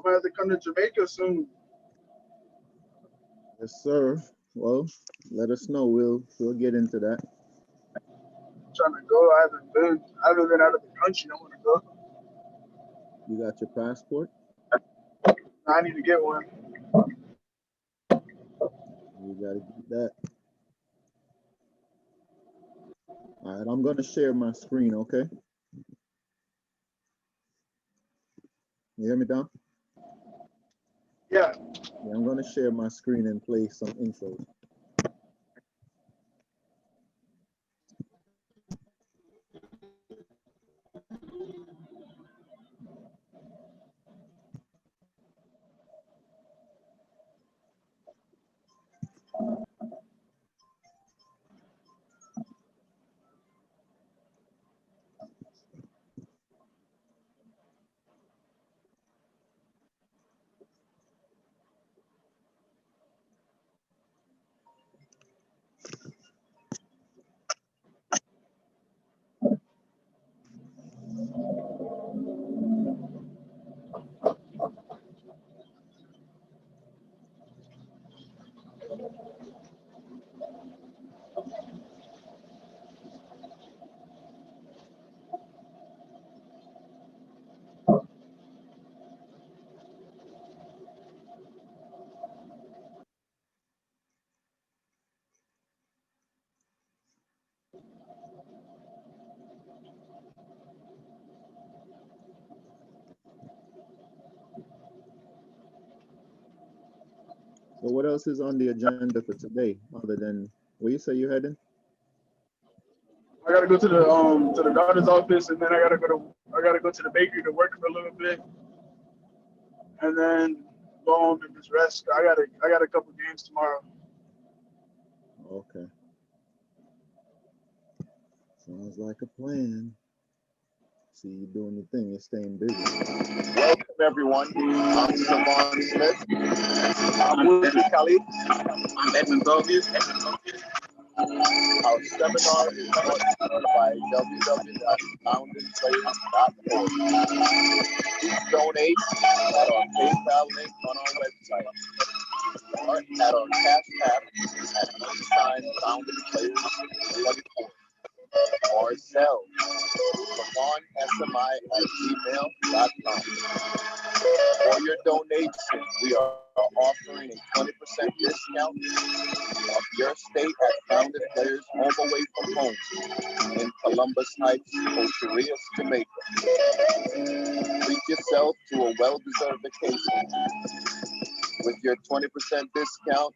might have to come to Jamaica soon. Yes, sir. Well, let us know. We'll get into that. I'm trying to go. I haven't been out of the country. I want to go. You got your passport? I need to get one. You gotta get that. All right, I'm gonna share my screen, okay? You hear me, Don? Yeah. Yeah, I'm gonna share my screen and play some intros. So what else is on the agenda for today, other than where you say you're heading? I gotta go to the doctor's office, and then I gotta go to the bakery to work for a little bit, and then go home and just rest. I got a couple games tomorrow. Okay, sounds like a plan. See you doing your thing. You're staying busy. Welcome, everyone. I'm Savon Smith. I'm Willie Kelly. I'm Edmund Bellevue. Our seminar is brought to you by www.foundedplayers.org. Please donate at our PayPal link on our website or at our Cash App at #FoundedPlayers24 or Zelle SamonSMI@gmail.com. For your donation, we are offering a 20% discount of your stay at Founded Players Home Away from Home in Columbus Heights, Costa Rica, Jamaica. Treat yourself to a well-deserved vacation with your 20% discount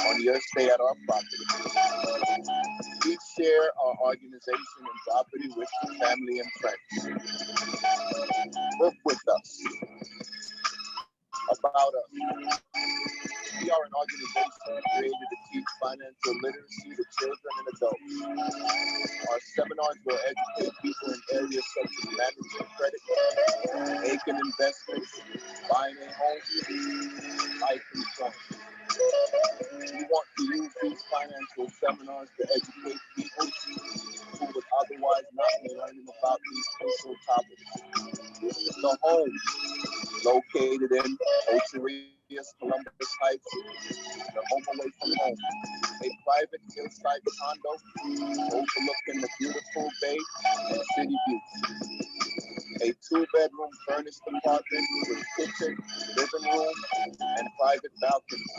on your stay at our property. Please share our organization and property with your family and friends. Book with us. About us. We are an organization created to teach financial literacy to children and adults. Our seminars will educate people in areas such as managing credit, making investments, buying a home, life insurance. We want to use these financial seminars to educate people who would otherwise not be learning about these crucial topics. The home, located in Costa Rica's Columbus Heights, the home away from home, a private hillside condo overlooking the beautiful bay and city views. A 2-bedroom furnished apartment with kitchen, living room, and private balcony.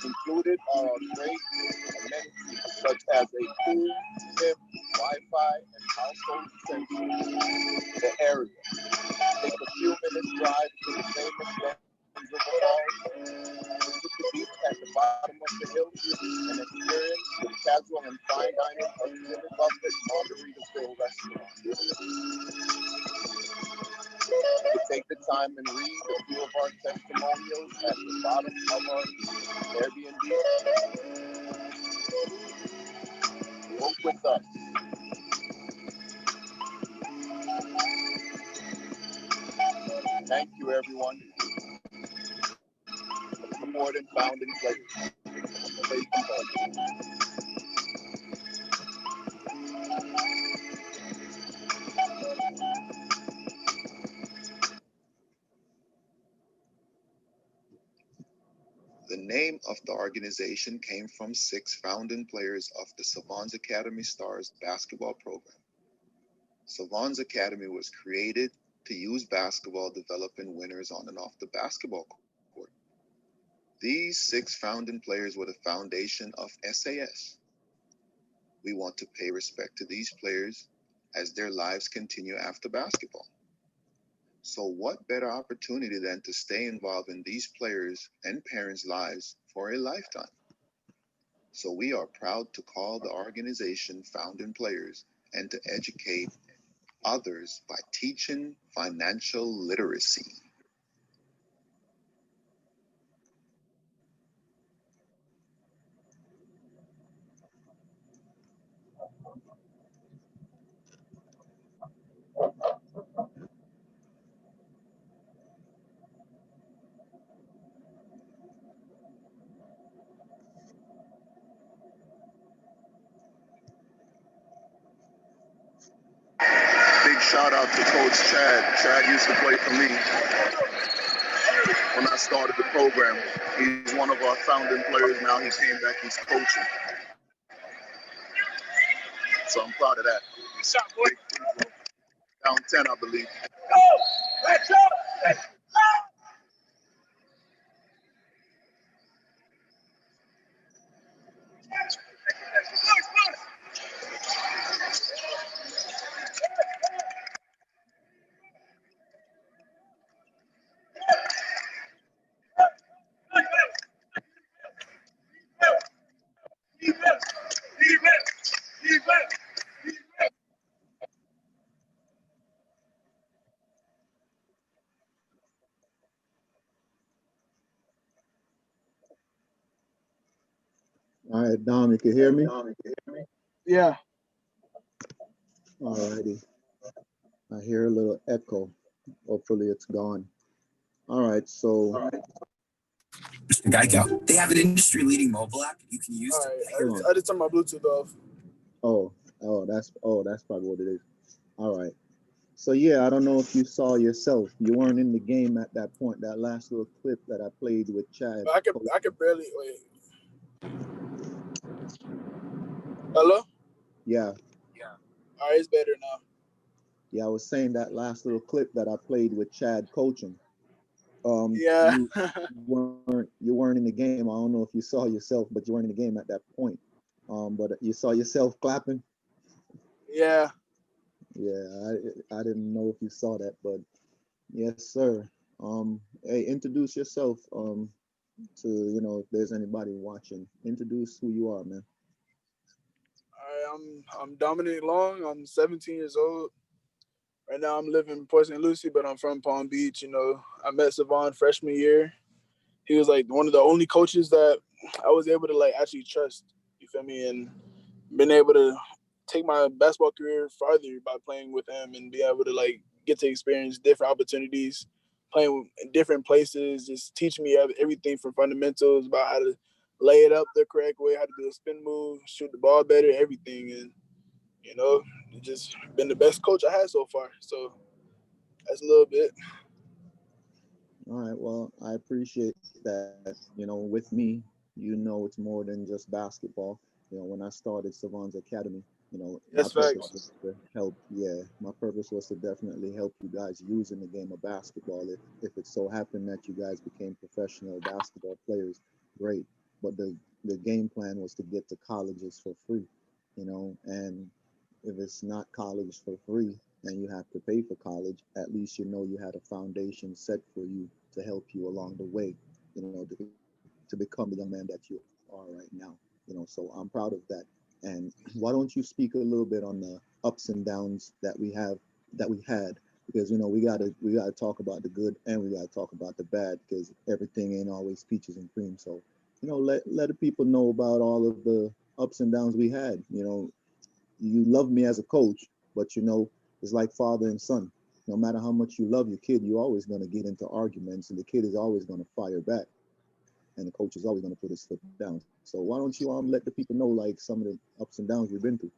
Included are great amenities such as a pool, gym, Wi-Fi, and household essentials. The area. Take a few minutes drive to the famous River Falls, visit the beach at the bottom of the hill, and experience the casual and fine dining of Jimmy Buffett Margaritaville restaurant. You take the time and read a few of our testimonials at the bottom of our Airbnb. Book with us. Thank you, everyone, for supporting Founding Players. name of the organization came from 6 founding players of the Savons Academy Stars basketball program. Savons Academy was created to use basketball, developing winners on and off the basketball court. These 6 founding players were the foundation of SAS. We want to pay respect to these players as their lives continue after basketball. So what better opportunity than to stay involved in these players' and parents' lives for a lifetime? So we are proud to call the organization Founding Players and to educate others by teaching financial literacy. Big shout out to Coach Chad. Chad used to play for me when I started the program. He's one of our founding players now. He came back, he's coaching. So I'm proud of that. Down 10, I believe. All right, Dom, you can hear me? Yeah. All righty. I hear a little echo. Hopefully it's gone. All right, so Geico. They have an industry-leading mobile app you can use. All right. I just turned my Bluetooth off. that's probably what it is. All right. So yeah, I don't know if you saw yourself. You weren't in the game at that point. That last little clip that I played with Chad. I could barely wait. Hello? Yeah. All right, it's better now. Yeah, I was saying that last little clip that I played with Chad coaching. Yeah. You weren't in the game. I don't know if you saw yourself, but you weren't in the game at that point. But you saw yourself clapping. Yeah. Yeah, I didn't know if you saw that, but yes, sir. Hey, introduce yourself. To if there's anybody watching, introduce who you are, man. All right, I'm Dominic Long. I'm 17 years old. Right now I'm living in Port St. Lucie, but I'm from Palm Beach. I met Savon freshman year. He was like one of the only coaches that I was able to actually trust. You feel me? And been able to take my basketball career farther by playing with him and be able to get to experience different opportunities, playing in different places, just teaching me everything from fundamentals about how to lay it up the correct way, how to do a spin move, shoot the ball better, everything. And it's just been the best coach I had so far. So that's a little bit. All right, well, I appreciate that. With me, it's more than just basketball. When I started Savons Academy, That's my facts. purpose was to help. Yeah, my purpose was to definitely help you guys use in the game of basketball. If it so happened that you guys became professional basketball players, great. But the game plan was to get to colleges for free, and if it's not college for free and you have to pay for college, at least you had a foundation set for you to help you along the way, to become the young man that you are right now. So I'm proud of that. And why don't you speak a little bit on the ups and downs that we had, because we gotta talk about the good and we gotta talk about the bad, because everything ain't always peaches and cream. So let the people know about all of the ups and downs we had. You love me as a coach, but it's like father and son. No matter how much you love your kid, you're always going to get into arguments, and the kid is always going to fire back, and the coach is always going to put his foot down. So why don't you let the people know some of the ups and downs we've been through?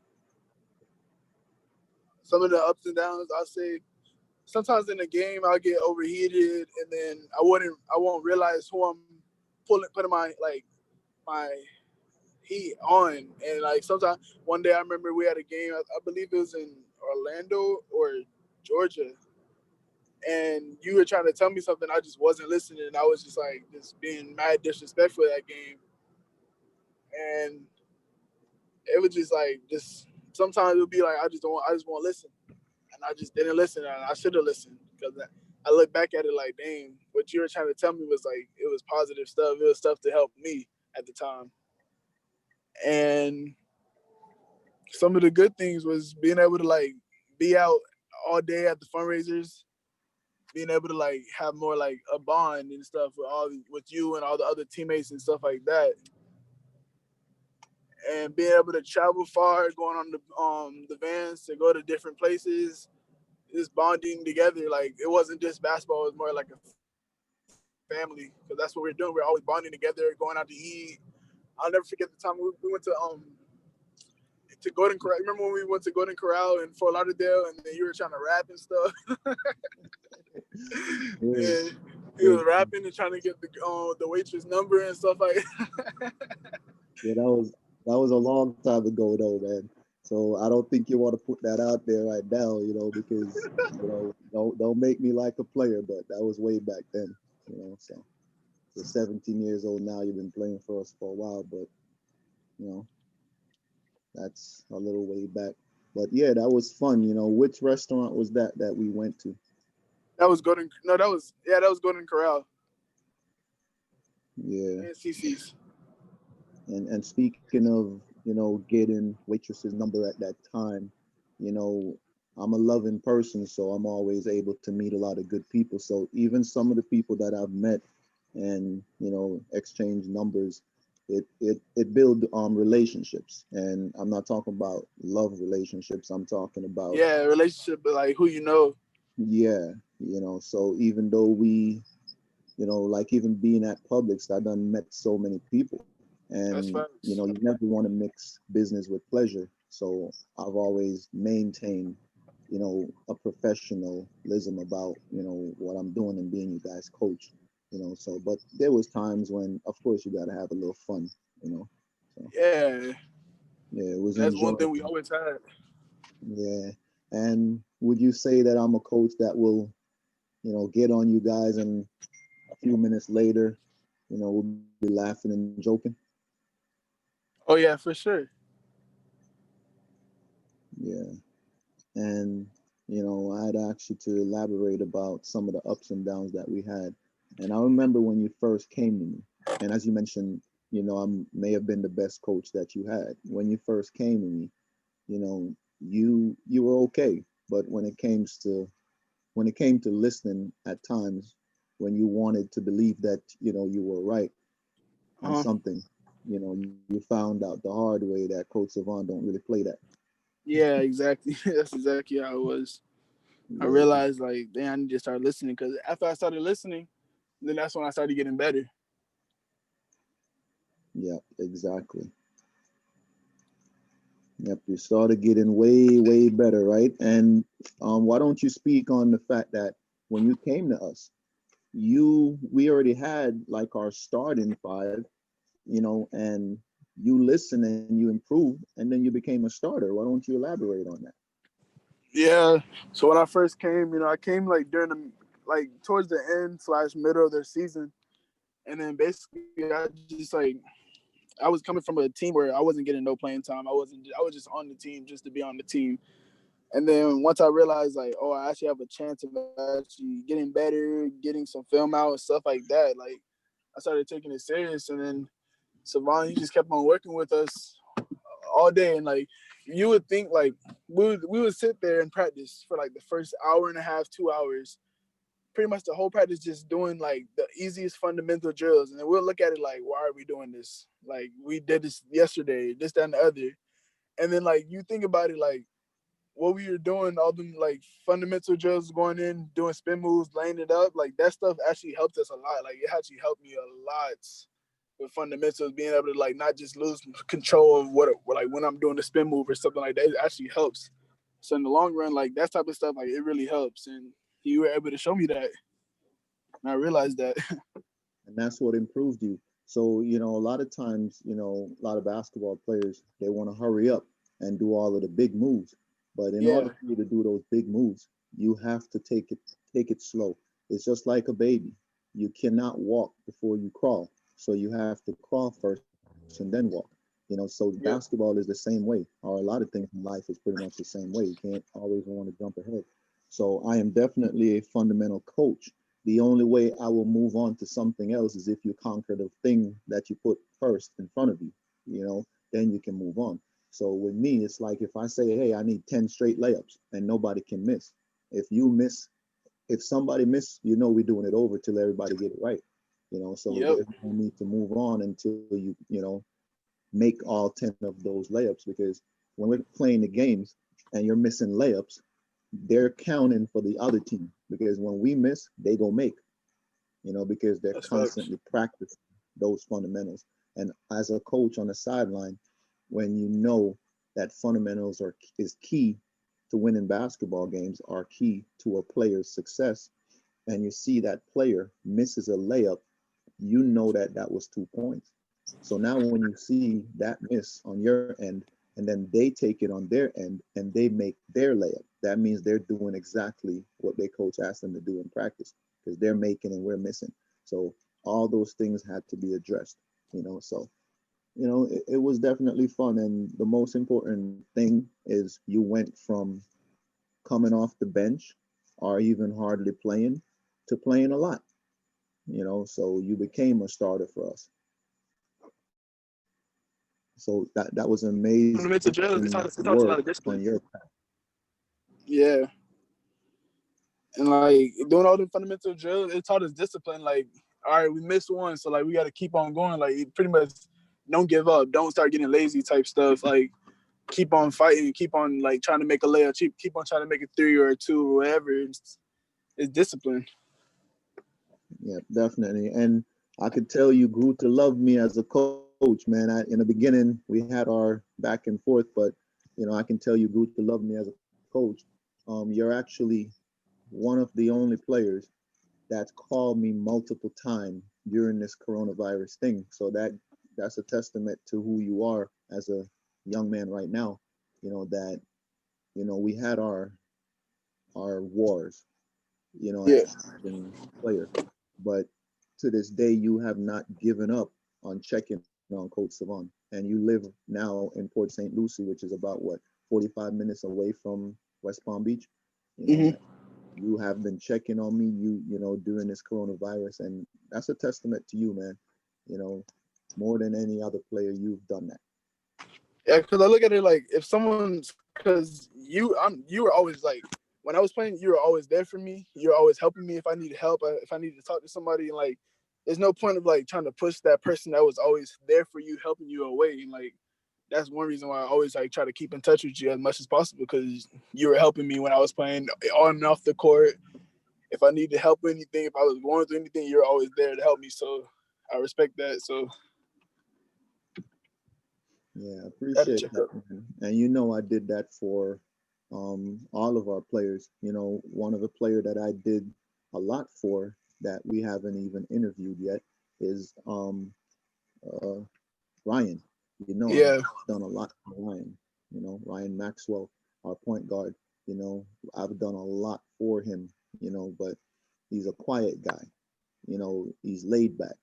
Some of the ups and downs, I say, sometimes in the game I'll get overheated, and then I won't realize who I'm putting my heat on. And like sometimes one day I remember we had a game, I believe it was in Orlando or Georgia, and you were trying to tell me something, I just wasn't listening. I was just like just being mad disrespectful that game. And it was just like just sometimes it would be like I just won't listen. And I just didn't listen, and I should have listened, because I look back at it like, dang, what you were trying to tell me was like, it was positive stuff. It was stuff to help me at the time. And some of the good things was being able to like be out all day at the fundraisers, being able to like have more like a bond and stuff with you and all the other teammates and stuff like that. And being able to travel far, going on the vans to go to different places, just bonding together. Like it wasn't just basketball; it was more like a family, because that's what we're doing. We're always bonding together, going out to eat. I'll never forget the time we went to Golden Corral. Remember when we went to Golden Corral in Fort Lauderdale, and then you were trying to rap and stuff? And he was rapping and trying to get the waitress number and stuff like that. Yeah, that was a long time ago though, man. So I don't think you want to put that out there right now, because don't make me like a player, but that was way back then, So you're 17 years old now. You've been playing for us for a while, but that's a little way back. But yeah, that was fun. Which restaurant was that we went to? That was Golden. No, that was Golden Corral. Yeah. And CC's. And speaking of, getting waitress's number at that time, I'm a loving person, so I'm always able to meet a lot of good people. So even some of the people that I've met and, exchange numbers, it build relationships. And I'm not talking about love relationships. I'm talking about relationship, but like who you know. Yeah, so even though we, like even being at Publix, I done met so many people. And you never want to mix business with pleasure. So I've always maintained, a professionalism about, what I'm doing and being you guys' coach. So but there was times when, of course, you gotta have a little fun, So, yeah, it was that's enjoyable. one thing we always had. Yeah. And would you say that I'm a coach that will, get on you guys and a few minutes later, we'll be laughing and joking? Oh yeah, for sure. Yeah. And, I'd ask you to elaborate about some of the ups and downs that we had. And I remember when you first came to me, and as you mentioned, I may have been the best coach that you had. When you first came to me, you were okay. But when it came to listening at times, when you wanted to believe that, you were right on something, you found out the hard way that Coach Savon don't really play that. Yeah, exactly. That's exactly how it was. Yeah. I realized like, damn, I need to start listening, because after I started listening, then that's when I started getting better. Yeah, exactly. Yep, you started getting way, way better, right? And why don't you speak on the fact that when you came to us, we already had like our starting five, and you listened and you improved, and then you became a starter. Why don't you elaborate on that? Yeah. So when I first came, I came like towards the end / middle of their season, and then basically I was coming from a team where I wasn't getting no playing time. I was just on the team just to be on the team. And then once I realized like, oh, I actually have a chance of actually getting better, getting some film out and stuff like that, like I started taking it serious. And then Savon, he just kept on working with us all day. And like you would think like we would sit there and practice for like the first hour and a half, 2 hours, pretty much the whole practice just doing like the easiest fundamental drills. And then we'll look at it like, why are we doing this? Like we did this yesterday, this, that, and the other. And then like you think about it, like what we were doing, all them like fundamental drills, going in, doing spin moves, laying it up, like that stuff actually helped us a lot. Like it actually helped me a lot with fundamentals, being able to like not just lose control of what like when I'm doing the spin move or something like that. It actually helps. So in the long run, like that type of stuff, like it really helps. And you were able to show me that. And I realized that. And that's what improved you. So, a lot of times, a lot of basketball players, they want to hurry up and do all of the big moves. But in order Yeah. for you to do those big moves, you have to take it slow. It's just like a baby. You cannot walk before you crawl. So you have to crawl first and then walk. So Yep. basketball is the same way, or a lot of things in life is pretty much the same way. You can't always want to jump ahead. So I am definitely a fundamental coach. The only way I will move on to something else is if you conquer the thing that you put first in front of you, then you can move on. So with me, it's like if I say, hey, I need 10 straight layups and nobody can miss. If you miss, if somebody miss, we're doing it over till everybody get it right. So Yep. there's no need to move on until you make all 10 of those layups, because when we're playing the games and you're missing layups, they're counting for the other team, because when we miss, they go make, because they're That's facts. constantly practicing those fundamentals. And as a coach on the sideline, when you know that fundamentals is key to winning basketball games, are key to a player's success, and you see that player misses a layup, that that was 2 points. So now when you see that miss on your end, and then they take it on their end and they make their layup, that means they're doing exactly what their coach asked them to do in practice, because they're making and we're missing. So all those things had to be addressed, So, it was definitely fun. And the most important thing is you went from coming off the bench or even hardly playing to playing a lot, so you became a starter for us. So that was Fundamental amazing drills. It work taught us a lot of on your discipline. part. Yeah. And like doing all the fundamental drills, it taught us discipline. Like, all right, we missed one, so like we got to keep on going. Like, pretty much, don't give up. Don't start getting lazy type stuff. Like, keep on fighting. Keep on like trying to make a layup. Keep on trying to make a three or a two or whatever. It's discipline. Yeah, definitely. And I could tell you grew to love me as a coach, man. In the beginning, we had our back and forth, but I can tell you grew to love me as a coach. You're actually one of the only players that's called me multiple times during this coronavirus thing. So that's a testament to who you are as a young man right now. That we had our wars, Yeah. as a player, but to this day you have not given up on checking on Coach Savon, and you live now in Port St. Lucie, which is about what 45 minutes away from West Palm Beach. Hmm. You have been checking on me, during this coronavirus, and that's a testament to you, man. You know, more than any other player, you've done that. Yeah, because I look at it like if someone's because you were always like when I was playing, you were always there for me. You were always helping me if I needed help, if I needed to talk to somebody. And like, there's no point of like trying to push that person that was always there for you, helping you away. And like, that's one reason why I always like try to keep in touch with you as much as possible because you were helping me when I was playing on and off the court. If I needed help with anything, if I was going through anything, you're always there to help me. So I respect that. So Yeah, I I had to appreciate check that, up. man. And I did that for all of our players. One of the player that I did a lot for that we haven't even interviewed yet is uh, Ryan. I've Yeah. done a lot for Ryan. Ryan Maxwell, our point guard. I've done a lot for him. But he's a quiet guy. He's laid back.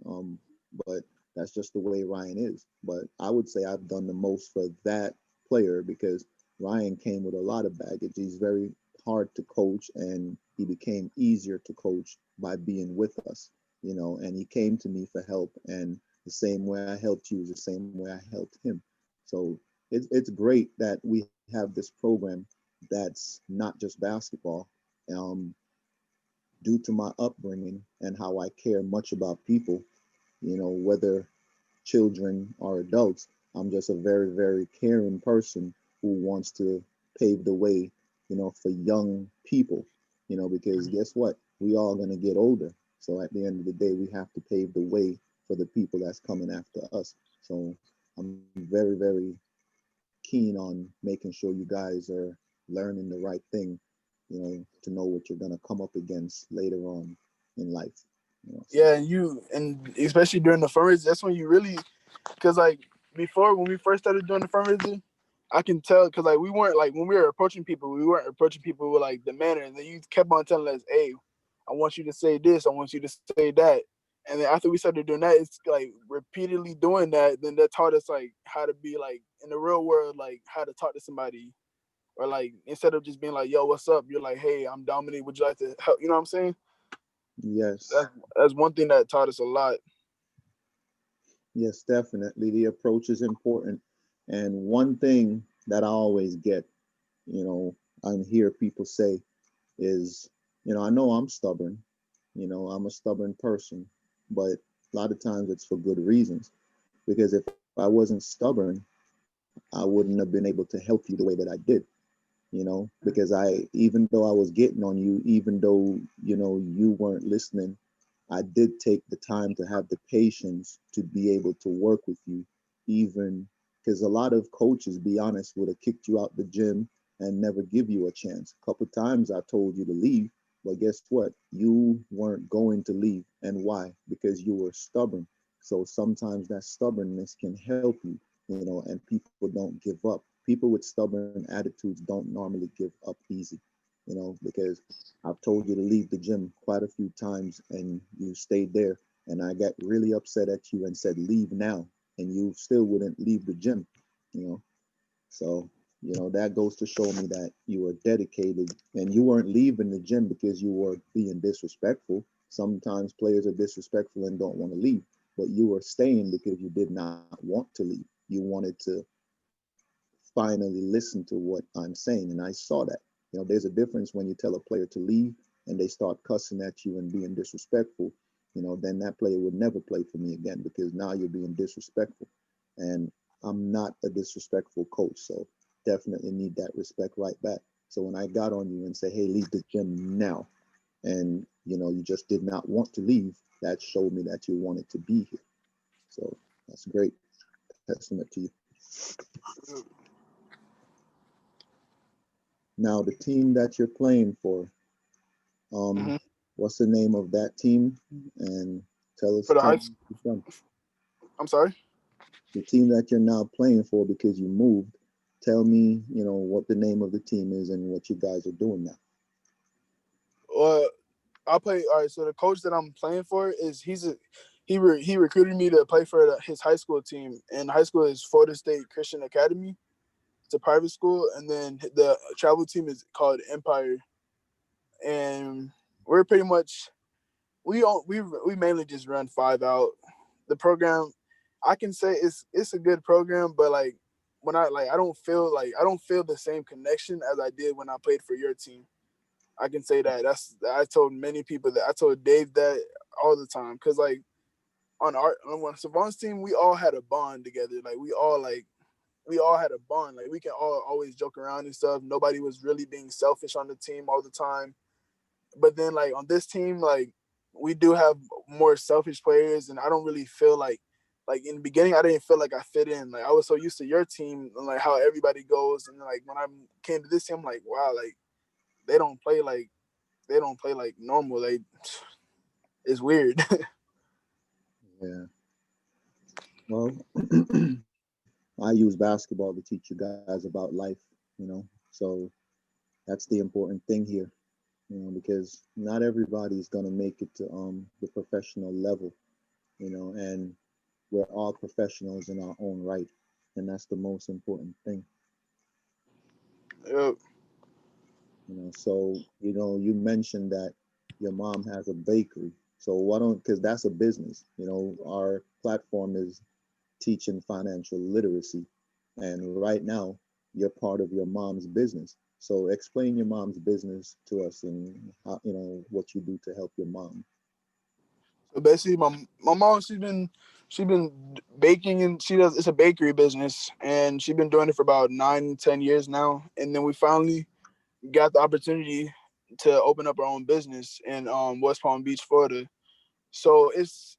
But that's just the way Ryan is. But I would say I've done the most for that player because Ryan came with a lot of baggage. He's very hard to coach, and he became easier to coach by being with us. And he came to me for help, and the same way I helped you is the same way I helped him. So it's great that we have this program that's not just basketball. Um, Due to my upbringing and how I care much about people, whether children or adults, I'm just a very, very caring person who wants to pave the way, for young people, because guess what? We all going to get older. So at the end of the day, we have to pave the way for the people that's coming after us. So I'm very, very keen on making sure you guys are learning the right thing, to know what you're going to come up against later on in life. You know, so. Yeah, and especially during the fundraiser, that's when you really, because like before when we first started doing the fundraiser, I can tell because like we weren't like when we were approaching people, we weren't approaching people with like the manner, and then you kept on telling us, "Hey, I want you to say this, I want you to say that," and then after we started doing that, it's like repeatedly doing that. Then that taught us like how to be like in the real world, like how to talk to somebody, or like instead of just being like, "Yo, what's up?" You're like, "Hey, I'm Dominic. Would you like to help?" You know what I'm saying? Yes. That's one thing that taught us a lot. Yes, definitely. The approach is important. And one thing that I always get, you know, I hear people say is, I know I'm stubborn, I'm a stubborn person, but a lot of times it's for good reasons. Because if I wasn't stubborn, I wouldn't have been able to help you the way that I did, because even though I was getting on you, even though, you weren't listening, I did take the time to have the patience to be able to work with you, even because a lot of coaches, be honest, would have kicked you out the gym and never give you a chance. A couple times I told you to leave, but guess what? You weren't going to leave. And why? Because you were stubborn. So sometimes that stubbornness can help you, and people don't give up. People with stubborn attitudes don't normally give up easy, because I've told you to leave the gym quite a few times and you stayed there. And I got really upset at you and said, leave now. And you still wouldn't leave the gym, you know. So, that goes to show me that you were dedicated and you weren't leaving the gym because you were being disrespectful. Sometimes players are disrespectful and don't want to leave, but you were staying because you did not want to leave. You wanted to finally listen to what I'm saying. And I saw that. There's a difference when you tell a player to leave and they start cussing at you and being disrespectful. Then that player would never play for me again because now you're being disrespectful. And I'm not a disrespectful coach. So definitely need that respect right back. So when I got on you and say, hey, leave the gym now, and you just did not want to leave, that showed me that you wanted to be here. So that's great. Testament to you. Now, the team that you're playing for, Mm-hmm. what's the name of that team? And For the tell high, me you're from. I'm sorry. The team that you're now playing for because you moved. Tell me, what the name of the team is and what you guys are doing now. I play. All right, so the coach that I'm playing for is he recruited me to play for his high school team, and high school is Florida State Christian Academy. It's a private school, and then the travel team is called Empire, and we're pretty much we mainly just run 5 out. The program, I can say it's a good program, but like when I don't feel the same connection as I did when I played for your team. I can say that. I told many people that. I told Dave that all the time because like on Savon's team, we all had a bond together. We all had a bond. Like we can all always joke around and stuff. Nobody was really being selfish on the team all the time. But then like on this team, like we do have more selfish players, and I don't really feel like in the beginning I didn't feel like I fit in. Like I was so used to your team and like how everybody goes, and like when I came to this team, I'm like wow, like they don't play like normal. Like it's weird. Yeah. Well, I use basketball to teach you guys about life, So that's the important thing here, because not everybody's gonna make it to the professional level, and we're all professionals in our own right, and that's the most important thing. Yep. So you mentioned that your mom has a bakery. So why don't, because that's a business. Our platform is teaching financial literacy, and right now you're part of your mom's business. So explain your mom's business to us and how, what you do to help your mom. So basically, my mom she's been baking, and she does it's a bakery business, and she's been doing it for about 9-10 years now. And then we finally got the opportunity to open up our own business in West Palm Beach, Florida. So it's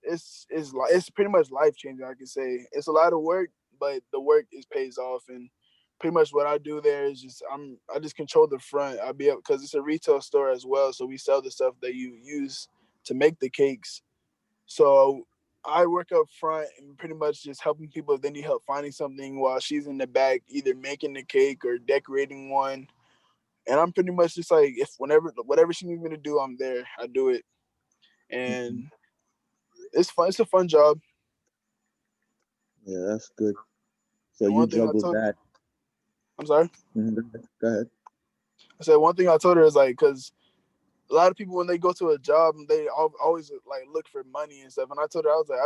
pretty much life changing. I can say it's a lot of work, but the work is pays off. And pretty much what I do there is I just control the front. I be able because it's a retail store as well, so we sell the stuff that you use to make the cakes. So I work up front and pretty much just helping people if they need help finding something while she's in the back, either making the cake or decorating one. And I'm pretty much just like, if whatever she needs me to do, I'm there. I do it. And it's fun. It's a fun job. Yeah, that's good. So And you one thing I juggle told, that. I'm sorry. Go ahead. I said one thing I told her is like, because a lot of people when they go to a job, they always like look for money and stuff. And I told her I was like,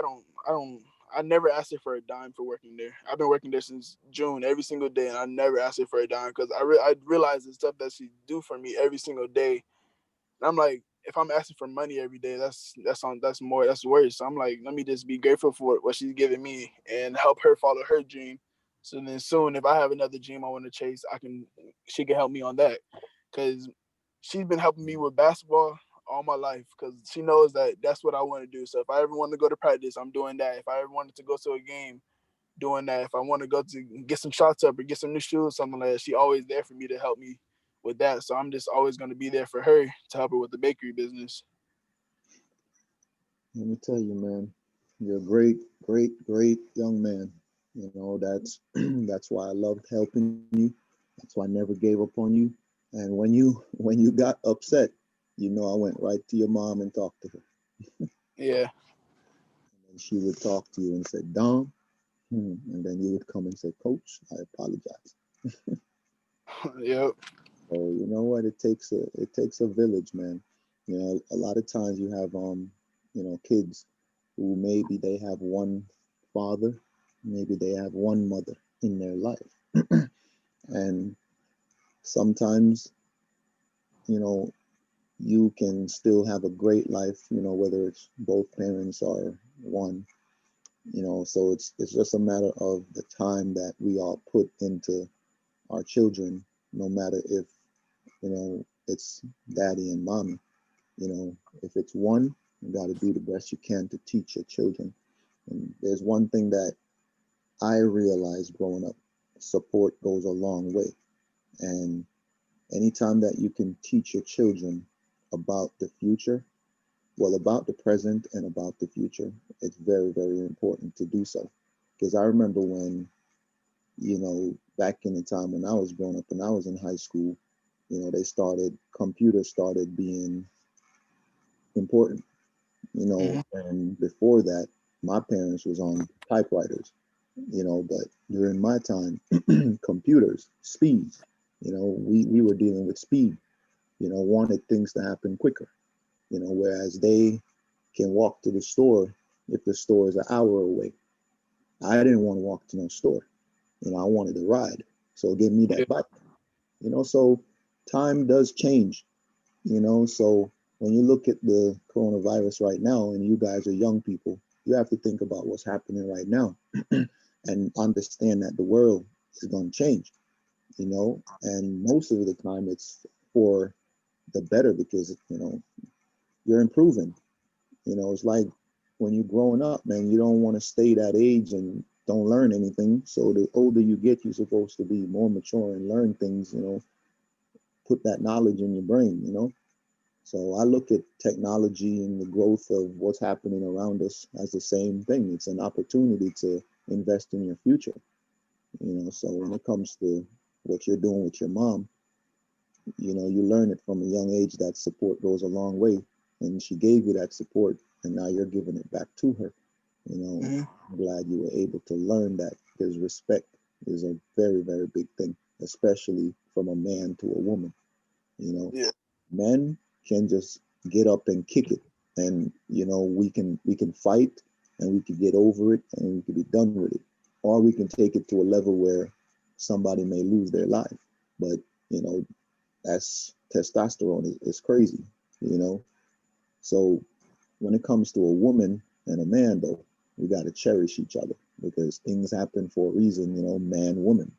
I never asked her for a dime for working there. I've been working there since June every single day, and I never asked her for a dime because I realized the stuff that she do for me every single day. And I'm like, if I'm asking for money every day, that's worse. So I'm like, let me just be grateful for what she's giving me and help her follow her dream. So then soon, if I have another dream I want to chase, she can help me on that, because she's been helping me with basketball all my life because she knows that that's what I want to do. So if I ever want to go to practice, I'm doing that. If I ever wanted to go to a game, doing that. If I want to go to get some shots up or get some new shoes, something like that, she always there for me to help me with that. So I'm just always going to be there for her to help her with the bakery business. Let me tell you, man, you're a great, great, great young man. You know, that's that's why I loved helping you. That's why I never gave up on you. And when you got upset, you know, I went right to your mom and talked to her. Yeah. And she would talk to you and say, Dom, and then you would come and say, Coach, I apologize. Yep. So you know what? It takes a village, man. You know, a lot of times you have kids who maybe they have one father, maybe they have one mother in their life. And sometimes, you know, you can still have a great life, you know, whether it's both parents are one, you know, so it's just a matter of the time that we all put into our children, no matter if, you know, it's daddy and mommy. You know, if it's one, you got to do the best you can to teach your children. And there's one thing that I realized growing up: support goes a long way. And anytime that you can teach your children about the future, well, about the present and about the future, it's very, very important to do so. Because I remember when, you know, back in the time when I was growing up and I was in high school, you know, computers started being important, you know, Mm-hmm. and before that, my parents was on typewriters, you know, but during my time, computers, speed, you know, we were dealing with speed, you know, wanted things to happen quicker, you know, whereas they can walk to the store if the store is an hour away. I didn't want to walk to no store, you know, I wanted to ride. So give me Yeah. that bike, you know, so time does change, you know, so when you look at the coronavirus right now and you guys are young people, you have to think about what's happening right now and understand that the world is going to change, you know, and most of the time it's for the better because, you know, you're improving. You know, it's like when you're growing up, man, you don't want to stay that age and don't learn anything. So the older you get, you're supposed to be more mature and learn things, you know, put that knowledge in your brain, you know. So I look at technology and the growth of what's happening around us as the same thing. It's an opportunity to invest in your future, you know. So when it comes to what you're doing with your mom, you know, you learn it from a young age that support goes a long way. And she gave you that support, and now you're giving it back to her. You know, Mm-hmm. I'm glad you were able to learn that because respect is a very, very big thing, especially from a man to a woman. You know, Yeah. men can just get up and kick it, and you know we can fight, and we can get over it, and we can be done with it, or we can take it to a level where somebody may lose their life. But you know, that's testosterone is crazy, you know. So when it comes to a woman and a man, though, we got to cherish each other because things happen for a reason, you know, man, woman.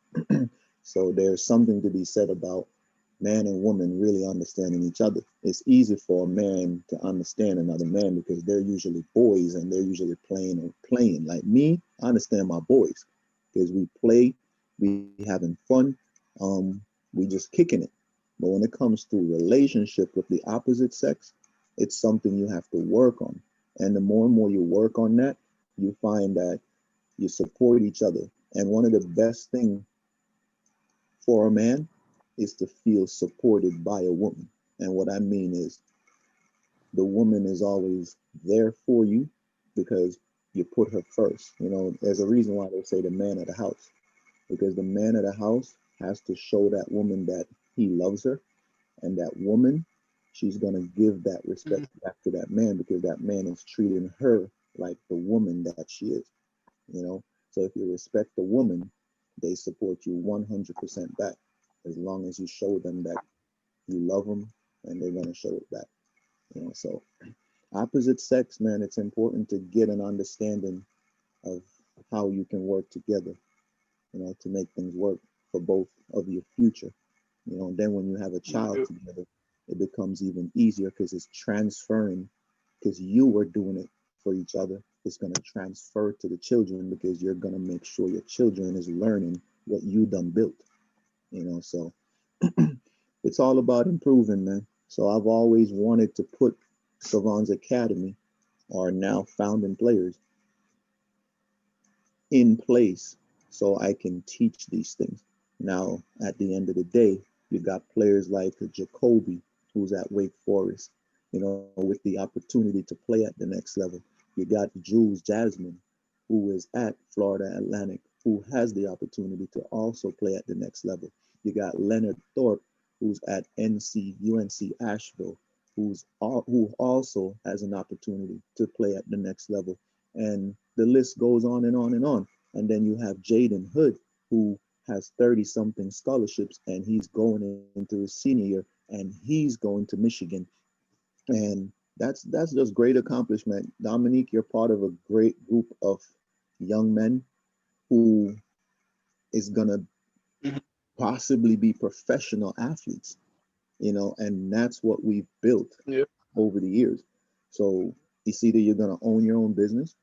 So there's something to be said about man and woman really understanding each other. It's easy for a man to understand another man because they're usually boys and they're usually playing. Like me, I understand my boys because we play, we having fun, we just kicking it. But when it comes to relationship with the opposite sex, it's something you have to work on. And the more and more you work on that, you find that you support each other. And one of the best things for a man is to feel supported by a woman. And what I mean is the woman is always there for you because you put her first. You know, there's a reason why they say the man of the house, because the man of the house has to show that woman that he loves her, and that woman, she's going to give that respect back to that man because that man is treating her like the woman that she is, you know. So if you respect the woman, they support you 100% back as long as you show them that you love them, and they're going to show it back, you know. So opposite sex, man, it's important to get an understanding of how you can work together, you know, to make things work for both of your future, you know. And then when you have a child together, it becomes even easier because it's transferring, because you were doing it for each other. It's going to transfer to the children because you're going to make sure your children is learning what you done built, you know. So it's all about improving, man. So I've always wanted to put Savon's Academy, or now Founding Players, in place so I can teach these things. Now, at the end of the day, you got players like Jacoby, who's at Wake Forest, you know, with the opportunity to play at the next level. You got Jules Jasmine, who is at Florida Atlantic, who has the opportunity to also play at the next level. You got Leonard Thorpe, who's at UNC Asheville, who also has an opportunity to play at the next level. And the list goes on and on and on. And then you have Jaden Hood, who has 30 something scholarships, and he's going into his senior year, and he's going to Michigan. And that's just great accomplishment. Dominique, you're part of a great group of young men who is gonna possibly be professional athletes, you know, and that's what we've built over the years. So it's either you're gonna own your own business,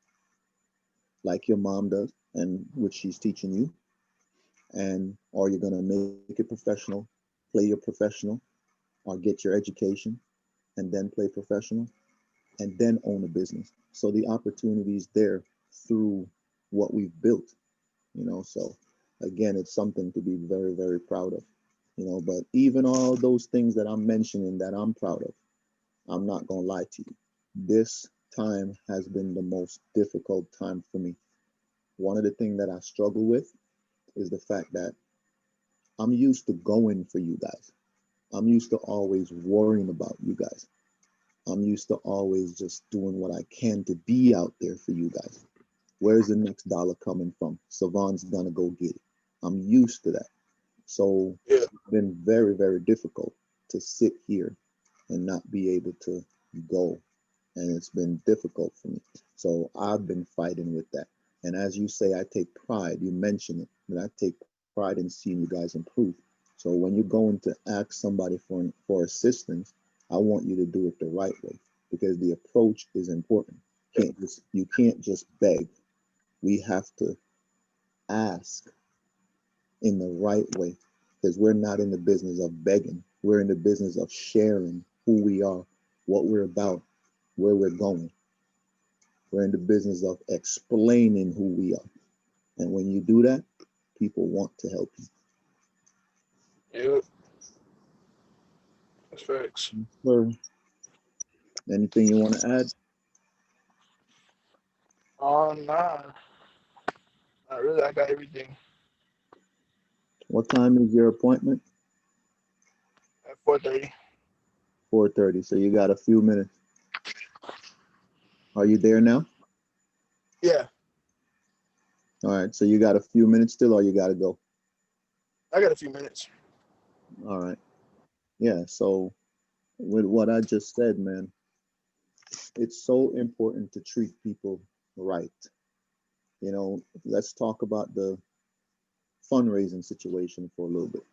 like your mom does, and which she's teaching you, and or you're gonna make it professional, play your professional, or get your education, and then play professional, and then own a business. So the opportunities there through what we've built, you know. So again, it's something to be very, very proud of, you know. But even all those things that I'm mentioning that I'm proud of, I'm not gonna lie to you. This time has been the most difficult time for me. One of the things that I struggle with is the fact that I'm used to going for you guys. I'm used to always worrying about you guys. I'm used to always just doing what I can to be out there for you guys. Where's the next dollar coming from? Savon's gonna go get it. I'm used to that. So it's been very, very difficult to sit here and not be able to go. And it's been difficult for me. So I've been fighting with that. And as you say, I take pride, you mentioned it, but I take pride in seeing you guys improve. So when you're going to ask somebody for assistance, I want you to do it the right way, because the approach is important. You can't just beg. We have to ask in the right way, because we're not in the business of begging. We're in the business of sharing who we are, what we're about, where we're going. We're in the business of explaining who we are. And when you do that, people want to help you. Yep. That's facts. Sir, anything you want to add? Oh, nah. Not really. I got everything What time is your appointment? at 4:30. 4:30. So you got a few minutes. Are you there now? Yeah, All right. So you got a few minutes still, or you got to go? I got a few minutes. All right. Yeah. So with what I just said, man, it's so important to treat people right. You know, let's talk about the fundraising situation for a little bit.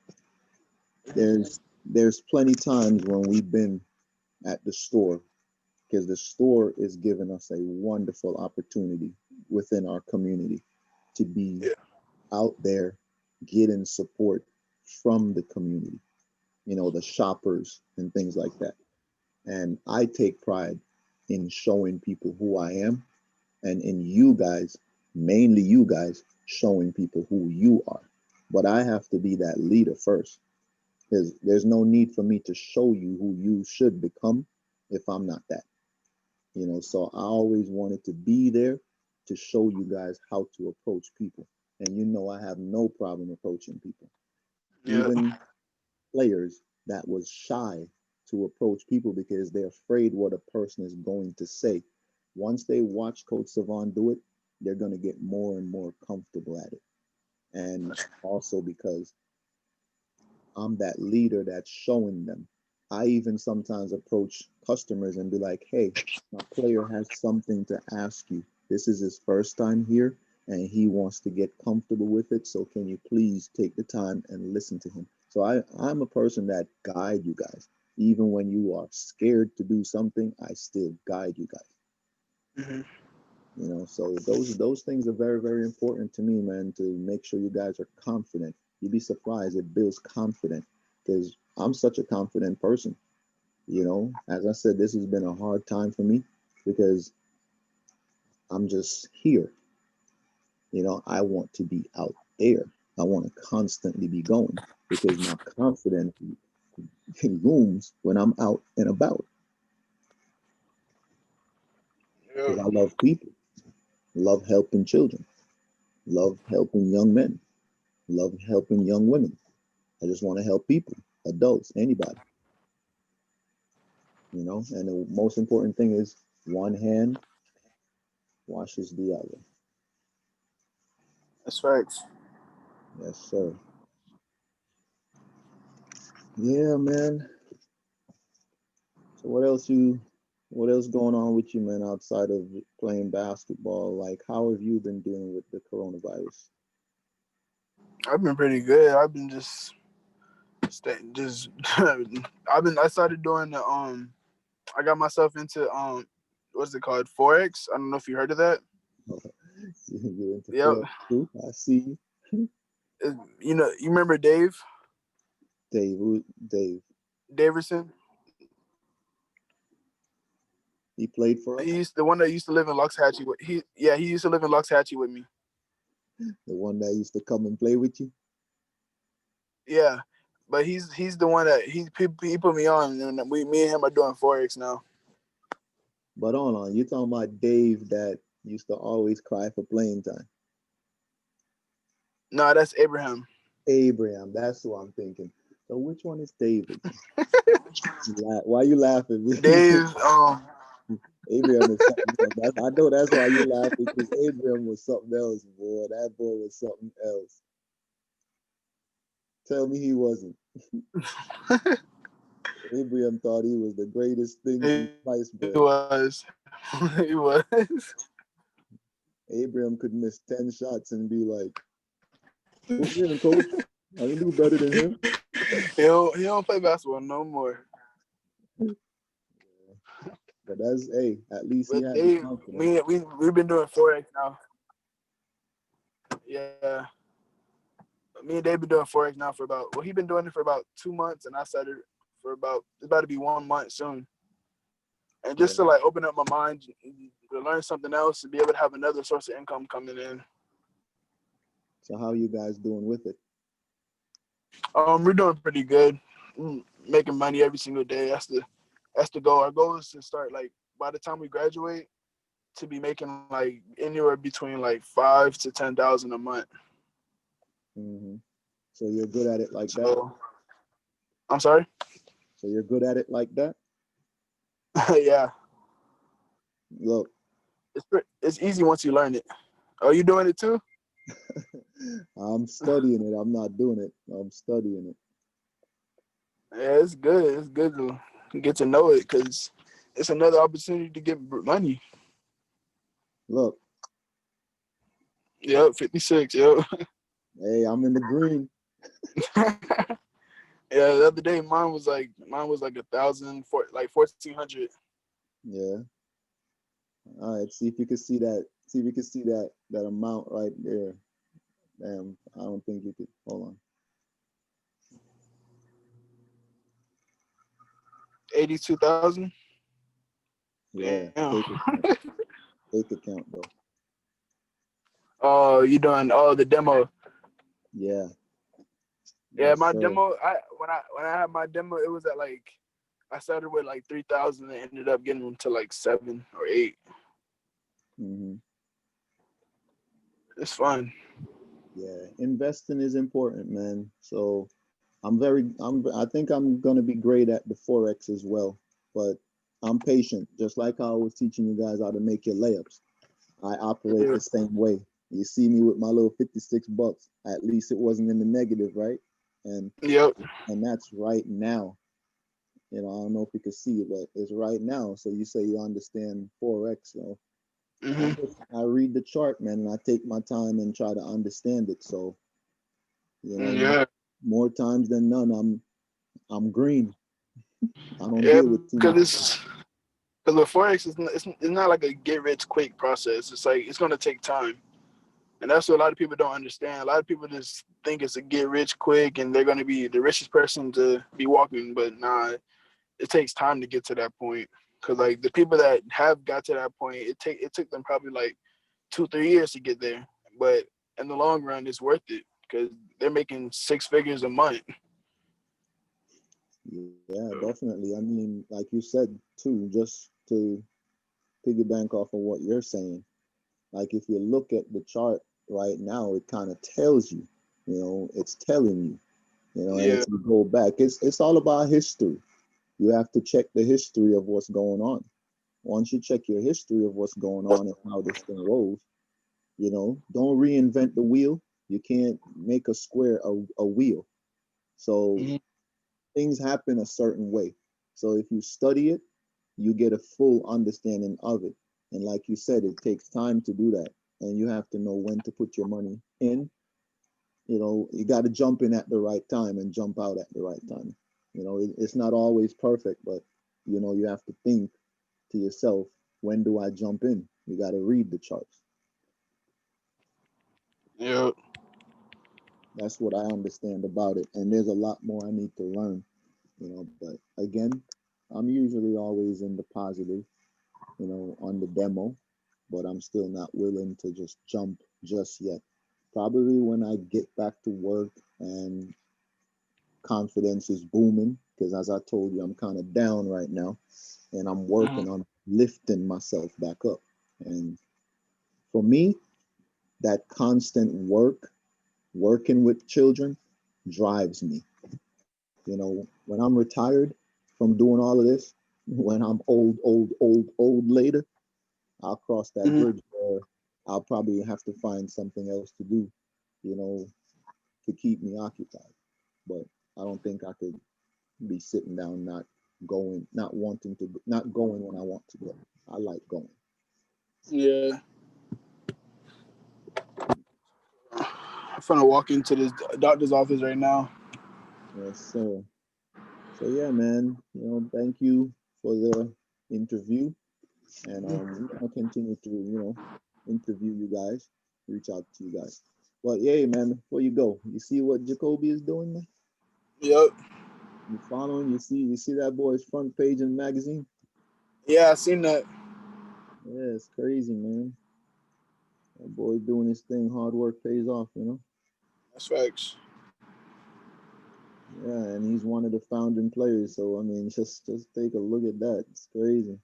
There's plenty times when we've been at the store, because the store is giving us a wonderful opportunity within our community to be out there getting support from the community, you know, the shoppers and things like that. And I take pride in showing people who I am, and in you guys, mainly you guys, showing people who you are. But I have to be that leader first. Because there's no need for me to show you who you should become if I'm not that. So I always wanted to be there to show you guys how to approach people. And I have no problem approaching people. Yeah. Even players that was shy to approach people because they're afraid what a person is going to say. Once they watch Coach Savon do it, they're going to get more and more comfortable at it. And also because I'm that leader that's showing them. I even sometimes approach customers and be like, hey, my player has something to ask you. This is his first time here and he wants to get comfortable with it. So can you please take the time and listen to him? So I'm a person that guide you guys. Even when you are scared to do something, I still guide you guys. Mm-hmm. So those things are very, very important to me, man, to make sure you guys are confident. You'd be surprised. It builds confidence because I'm such a confident person. As I said, this has been a hard time for me because I'm just here. I want to be out there. I want to constantly be going because my confidence looms when I'm out and about. Because I love people, love helping children, love helping young men, love helping young women. I just want to help people, adults, anybody. And the most important thing is one hand washes the other. That's facts. Yes, sir. Yeah, man. So what else going on with you, man, outside of playing basketball? Like, how have you been dealing with the coronavirus? I've been pretty good. I've been just I started doing the I got myself into what's it called? Forex. I don't know if you heard of that. You're into Yep. Forex too? I see. You remember Dave? Dave Daverson? he played for us? The one that used to live in Loxahatchee. He used to live in Loxahatchee with me. The one that used to come and play with you? Yeah, but he's the one that he put me on, and me and him are doing Forex now. But hold on, you're talking about Dave that used to always cry for playing time. No, that's Abraham. Abraham, that's who I'm thinking. So which one is David? Why are you laughing? Dave, Abraham is something else. I know that's why you laughing, because Abraham was something else, boy. That boy was something else. Tell me he wasn't. Abraham thought he was the greatest thing since sliced bread. He was. He was. Abraham could miss 10 shots and be like, "Put me in, coach. I can do better than him." He don't play basketball no more. But that's, hey, at least he But had the confidence. we've been doing Forex now. Yeah. Me and Dave been doing Forex now for he been doing it for about 2 months, and I started for it's about to be 1 month soon. And just to like open up my mind to learn something else and be able to have another source of income coming in. So how are you guys doing with it? We're doing pretty good. We're making money every single day. That's the goal. Our goal is to start, like, by the time we graduate, to be making like anywhere between like 5,000 to 10,000 a month. Mm-hmm. So you're good at it like that? I'm sorry? So you're good at it like that? Yeah. Look. It's easy once you learn it. Are you doing it too? I'm studying it. I'm not doing it. I'm studying it. Yeah, it's good. It's good to get to know it because it's another opportunity to get money. Look. Yep, 56. Yep. Hey, I'm in the green. Yeah, the other day mine was like 1,000, like 1,400. Yeah. All right. See if you can see that. See if you can see that amount right there. Damn, I don't think you could. Hold on. 82,000. Yeah, Damn. fake account though. Oh, you doing the demo. Yeah. Yeah, Yes, my sir. demo, when I had my demo, it was at like I started with like 3,000 and ended up getting them to like 7 or 8. Hmm. It's fun. Yeah, investing is important, man. So I think I'm gonna be great at the forex as well, but I'm patient. Just like I was teaching you guys how to make your layups, I operate Yeah. the same way. You see me with my little $56. At least it wasn't in the negative, right? And Yep. and that's right now. You know, I don't know if you can see it, but it's right now. So you say you understand forex, so Hmm. I read the chart, man, and I take my time and try to understand it. So Yeah. more times than none, I'm green. I don't Yeah, deal with too because much. with forex, it's not like a get rich quick process. It's like it's gonna take time, and that's what a lot of people don't understand. A lot of people just think it's a get rich quick, and they're gonna be the richest person to be walking. But nah, it takes time to get to that point. Cause like the people that have got to that point, it took them probably like 2-3 years to get there. But in the long run, it's worth it because they're making 6 figures a month. Yeah, definitely. I mean, like you said too, just to piggyback off of what you're saying, like if you look at the chart right now, it kind of tells you, it's telling you, and Yeah. if you go back, it's all about history. You have to check the history of what's going on. Once you check your history of what's going on and how this thing rolls, don't reinvent the wheel. You can't make a square a wheel. So Mhm. things happen a certain way. So if you study it, you get a full understanding of it. And like you said, it takes time to do that. And you have to know when to put your money in. You got to jump in at the right time and jump out at the right time. It's not always perfect, but you have to think to yourself, when do I jump in? You got to read the charts. Yeah. That's what I understand about it. And there's a lot more I need to learn, but again, I'm usually always in the positive, on the demo, but I'm still not willing to just jump just yet. Probably when I get back to work and confidence is booming, because as I told you, I'm kind of down right now and I'm Mhm. working on lifting myself back up. And for me, that constant working with children drives me. When I'm retired from doing all of this, when I'm old later, I'll cross that Mhm. bridge where I'll probably have to find something else to do, you know, to keep me occupied. But I don't think I could be sitting down, not going when I want to go. I like going. Yeah. I'm gonna walk into this doctor's office right now. Yes, sir. So yeah, man, thank you for the interview. And we're gonna continue to, interview you guys, reach out to you guys. But yeah, man, before you go, you see what Jacoby is doing, man? Yep. You following? You see that boy's front page in the magazine? Yeah, I seen that. Yeah, it's crazy, man. That boy doing his thing. Hard work pays off. That's facts. Yeah, and he's one of the founding players. So I mean, just take a look at that. It's crazy.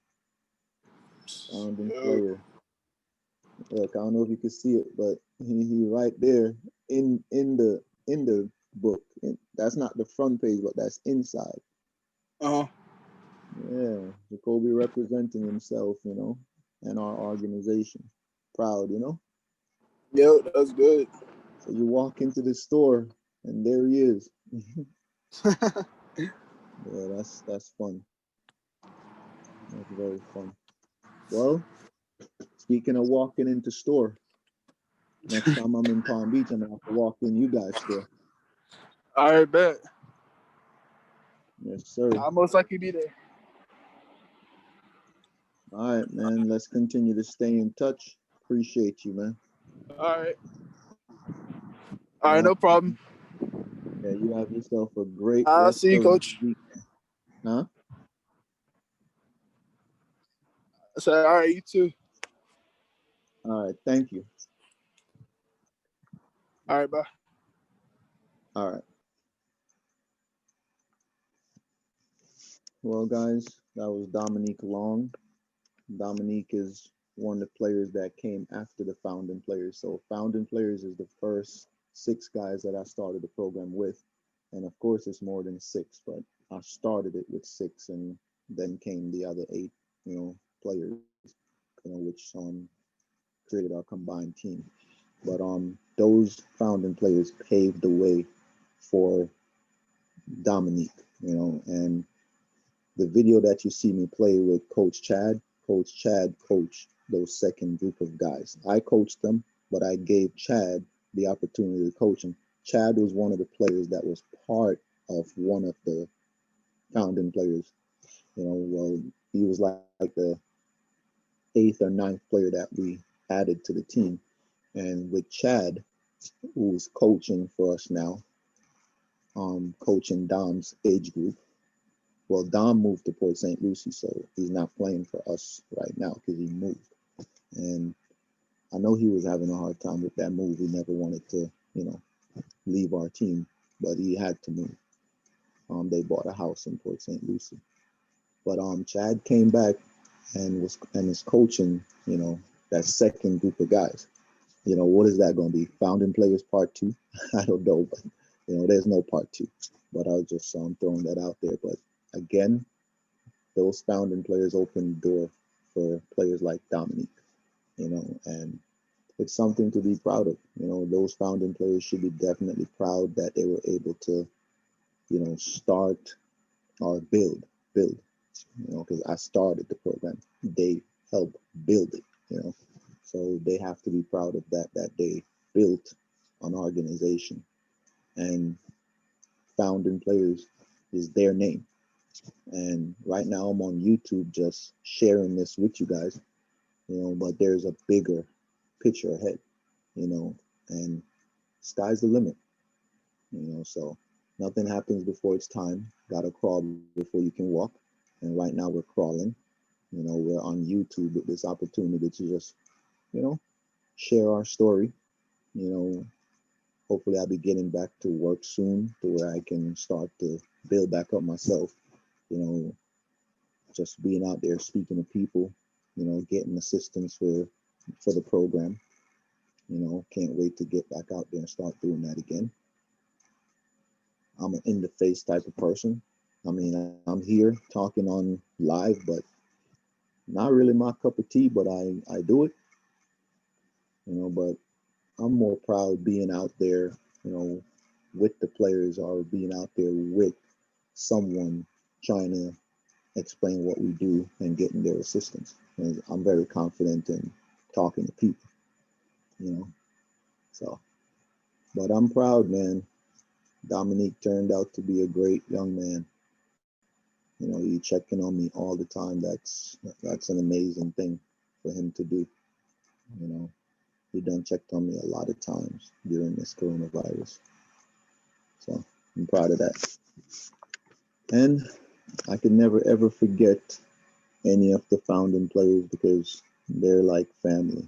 Founding Yep. player. Look, I don't know if you can see it, but he right there in the book. That's not the front page, but that's inside. Uh-huh. Yeah, Jacoby representing himself, and our organization. Proud. Yep, that's good. So you walk into the store and there he is. Yeah, that's fun. That's very fun. Well, speaking of walking into store, next time I'm in Palm Beach, I'm gonna have to walk in you guys' store. All right, bet. Yes, sir. I'll most likely be there. All right, man. Let's continue to stay in touch. Appreciate you, man. All right. All All right, right. no problem. Yeah, you have yourself a great I'll rest see you, of the coach. week. Huh? I said, all right, you too. All right, thank you. All right, bye. All right. Well, guys, that was Dominique Long. Dominique is one of the players that came after the founding players. So founding players is the first 6 guys that I started the program with. And of course, it's more than 6, but I started it with 6, and then came the other 8, players, which created our combined team. But those founding players paved the way for Dominique, and the video that you see me play with Coach Chad coached those second group of guys. I coached them, but I gave Chad the opportunity to coach him. Chad was one of the players that was part of one of the founding players. Well, he was like the 8th or 9th player that we added to the team. And with Chad, who's coaching for us now, coaching Dom's age group. Well, Dom moved to Port St. Lucie, so he's not playing for us right now because he moved. And I know he was having a hard time with that move. He never wanted to, leave our team, but he had to move. They bought a house in Port St. Lucie. But Chad came back and is coaching, that second group of guys. What is that going to be? Founding Players Part 2? I don't know, but there's no Part 2. But I was just throwing that out there. But again, those founding players opened the door for players like Dominique, and it's something to be proud of. Those founding players should be definitely proud that they were able to, start or build, because I started the program. They helped build it, so they have to be proud of that they built an organization, and founding players is their name. And right now I'm on YouTube just sharing this with you guys, but there's a bigger picture ahead, and sky's the limit, so nothing happens before it's time. Gotta crawl before you can walk. And right now we're crawling, we're on YouTube with this opportunity to just, share our story. Hopefully I'll be getting back to work soon to where I can start to build back up myself, just being out there speaking to people, getting assistance for the program. Can't wait to get back out there and start doing that again. I'm an in the face type of person. I mean, I'm here talking on live, but not really my cup of tea, but I do it, but I'm more proud being out there, with the players or being out there with someone trying to explain what we do and getting their assistance. And I'm very confident in talking to people, so, but I'm proud, man. Dominique turned out to be a great young man. He checking on me all the time. That's an amazing thing for him to do. He done checked on me a lot of times during this coronavirus. So I'm proud of that. And I can never ever forget any of the founding players because they're like family.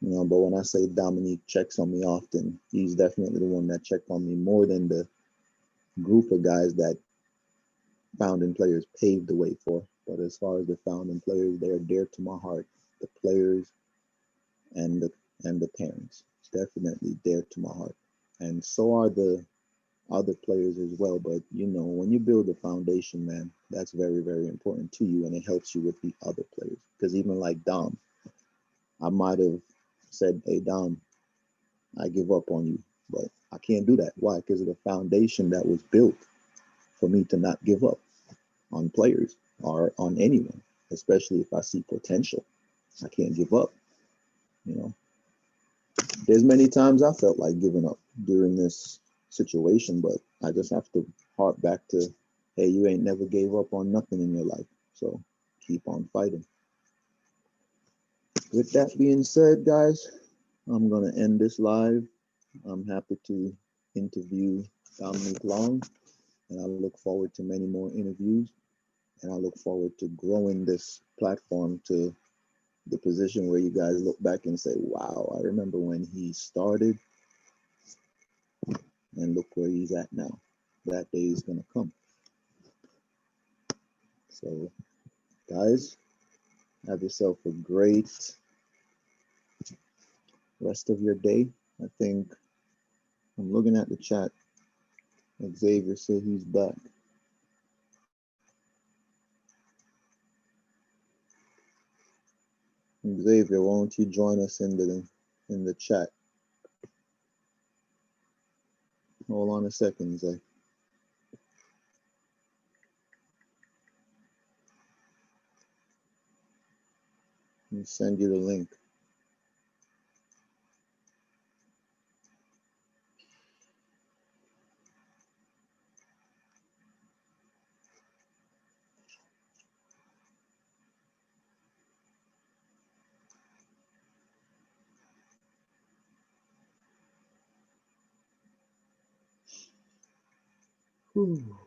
But when I say Dominique checks on me often, he's definitely the one that checked on me more than the group of guys that founding players paved the way for. But as far as the founding players, they're dear to my heart. The players and the parents, definitely dear to my heart. And so are the other players as well. But when you build a foundation, man, that's very, very important to you, and it helps you with the other players. Because even like Dom, I might have said, hey Dom, I give up on you, but I can't do that. Why? Because of the foundation that was built for me to not give up on players or on anyone, especially if I see potential. I can't give up. There's many times I felt like giving up during this situation, but I just have to hark back to, hey, you ain't never gave up on nothing in your life, so keep on fighting. With that being said, guys, I'm going to end this live. I'm happy to interview Dominique Long, and I look forward to many more interviews. And I look forward to growing this platform to the position where you guys look back and say, wow, I remember when he started and look where he's at now. That day is going to come. So, guys, have yourself a great rest of your day. I think I'm looking at the chat. Xavier said he's back. Xavier, won't you join us in the chat? Hold on a second, Zay. Let me send you the link. Whew.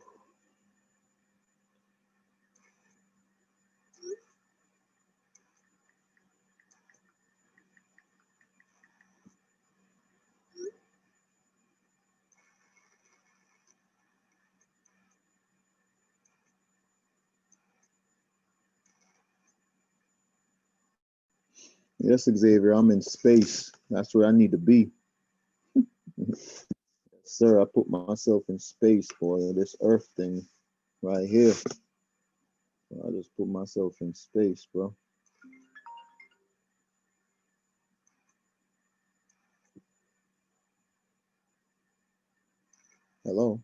Yes, Xavier, I'm in space. That's where I need to be. Sir, I put myself in space for this Earth thing right here. I just put myself in space, bro. Hello.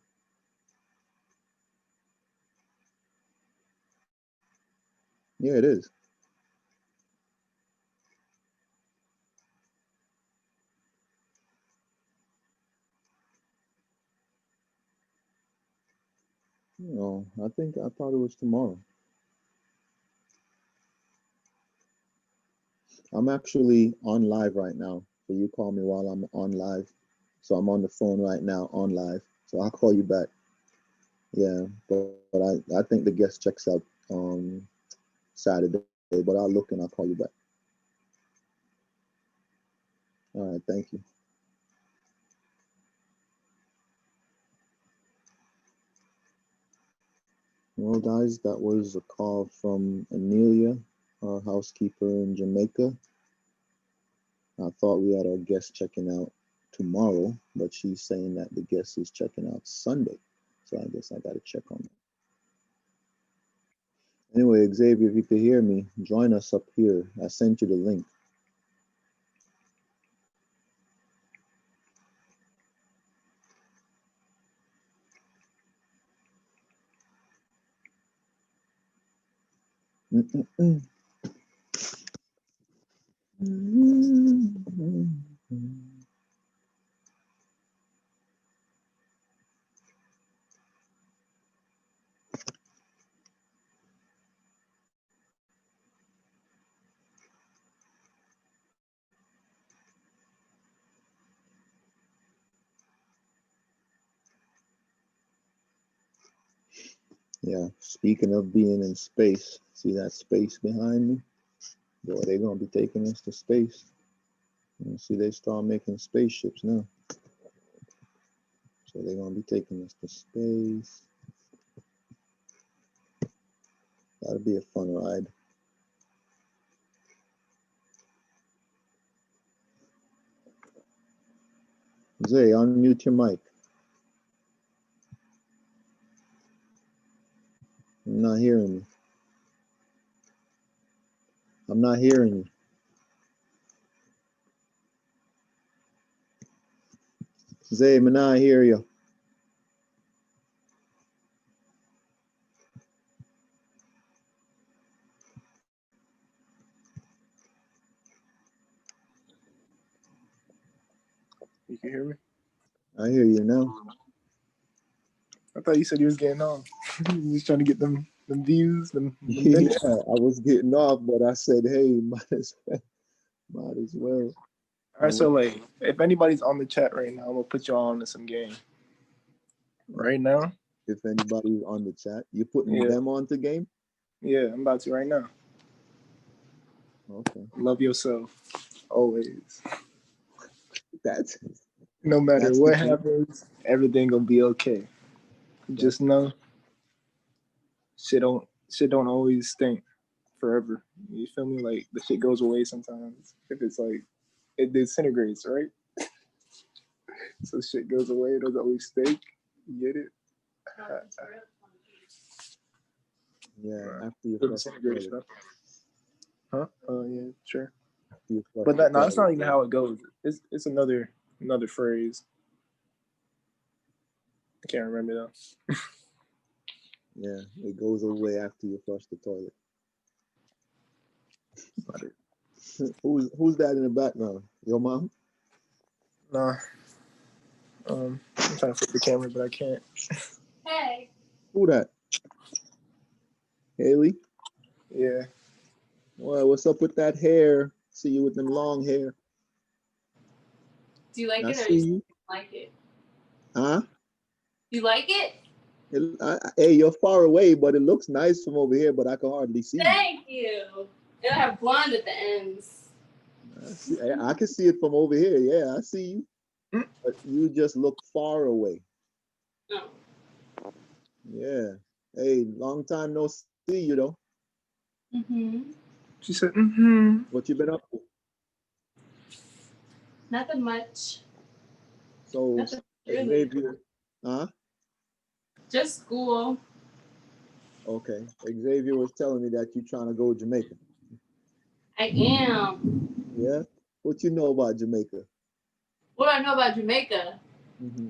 Yeah, it is. No, I thought it was tomorrow. I'm actually on live right now. So you call me while I'm on live. So I'm on the phone right now on live. So I'll call you back. Yeah, but I think the guest checks out on Saturday, but I'll look and I'll call you back. All right, thank you. Well, guys, that was a call from Amelia, our housekeeper in Jamaica. I thought we had our guest checking out tomorrow, but she's saying that the guest is checking out Sunday. So I guess I got to check on that. Anyway, Xavier, if you could hear me, join us up here. I sent you the link. Yeah, speaking of being in space, see that space behind me? Boy, they're going to be taking us to space. You see, they start making spaceships now. So they're going to be taking us to space. That'll be a fun ride. Zay, unmute your mic. I'm not hearing you. I'm not hearing you. Zay, I'm not hear you. You can hear me? I hear you now. I thought you said you was getting on. You was trying to get them views, them Yeah, minutes. I was getting off, but I said, hey, might as well. Might as well. All right, so like, if anybody's on the chat right now, I'm gonna put you all into some game. Right now? If anybody's on the chat, you're putting Yeah. them on the game? Yeah, I'm about to right now. Okay. Love yourself always. That's No matter That's what the- happens, everything gonna be okay. Just know shit don't always stink forever. You feel me? Like the shit goes away sometimes. If it's like it disintegrates, right? So shit goes away, it doesn't always stink. You get it? yeah. After you It flush the disintegrates toilet, stuff. Huh? Oh yeah, sure. after you flush But the that's not toilet, even how it goes. It's another phrase. I can't remember though. yeah, it goes away after you flush the toilet. Not it. Who's that in the background? Your mom? Nah. I'm trying to flip the camera, but I can't. Hey, Who that? Haley? Yeah. Well, what's up with that hair? See you with them long hair. do you like I it or see you you. like it? Huh? You like it? Hey, you're far away, but it looks nice from over here, but I can hardly see you. Thank you. It'll have blonde at the ends. I can see it from over here. Yeah, I see you. Mm. But you just look far away. Oh. Yeah. Hey, long time no see you though. Mm-hmm. She said, mm-hmm. What you been up to? Nothing much. So Nothing really. Xavier, huh? Just school. Okay. Xavier was telling me that you're trying to go to Jamaica. I am. Yeah. What you know about Jamaica? What do I know about Jamaica? Mm-hmm.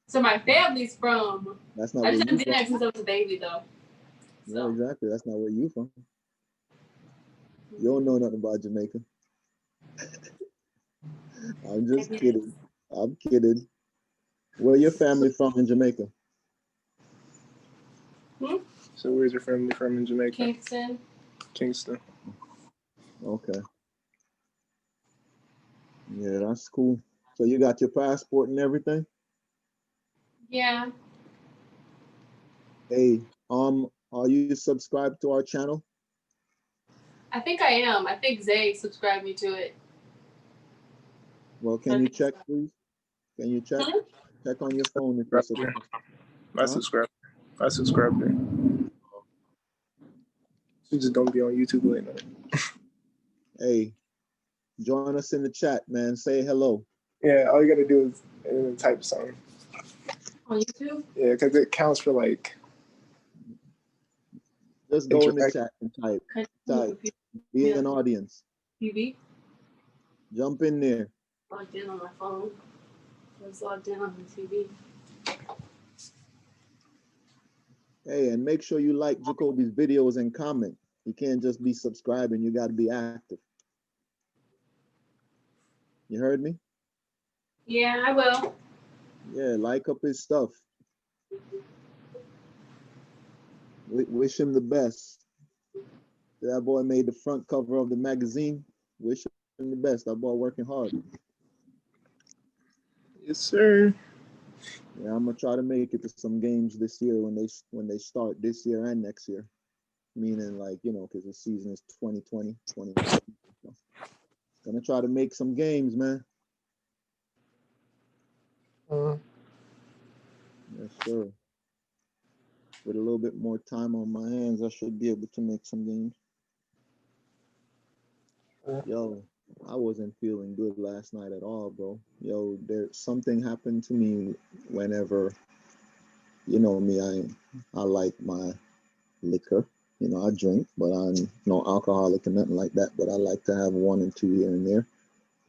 So my family's from. That's not I where just you haven't been from. there since I was a baby though. Yeah, So exactly. That's not where you from. You don't know nothing about Jamaica. I'm just kidding. I'm kidding. Where your family from in Jamaica? So where's your family from in Jamaica? Kingston. Kingston. Okay. Yeah, that's cool. So you got your passport and everything? Yeah. Hey, are you subscribed to our channel? I think I am. I think Zay subscribed me to it. Well, can you check, please? Can you check? Hmm? Check on your phone if you're subscribed. I subscribe. I subscribe there. She just don't be on YouTube late night. Hey, join us in the chat, man. Say hello. Yeah, all you gotta do is type something. On YouTube? Yeah, because it counts for like Just go in the interact. chat and type. Type. Be an audience. TV? Jump in there. Logged in on my phone. I was logged in on the TV. Hey, and make sure you like Jacoby's videos and comment. You can't just be subscribing. You got to be active. You heard me? Yeah, I will. Yeah, like up his stuff. Wish him the best. That boy made the front cover of the magazine. Wish him the best. That boy working hard. Yes, sir. Yeah, I'm gonna try to make it to some games this year when they start this year and next year. Meaning, like, you know, because the season is 2020, 2019. So gonna try to make some games, man. Yes, sir. With a little bit more time on my hands, I should be able to make some games. Yo, I wasn't feeling good last night at all, bro. Yo, something happened to me whenever, you know me, I like my liquor. You know, I drink, but I'm no alcoholic and nothing like that. But I like to have one and two here and there.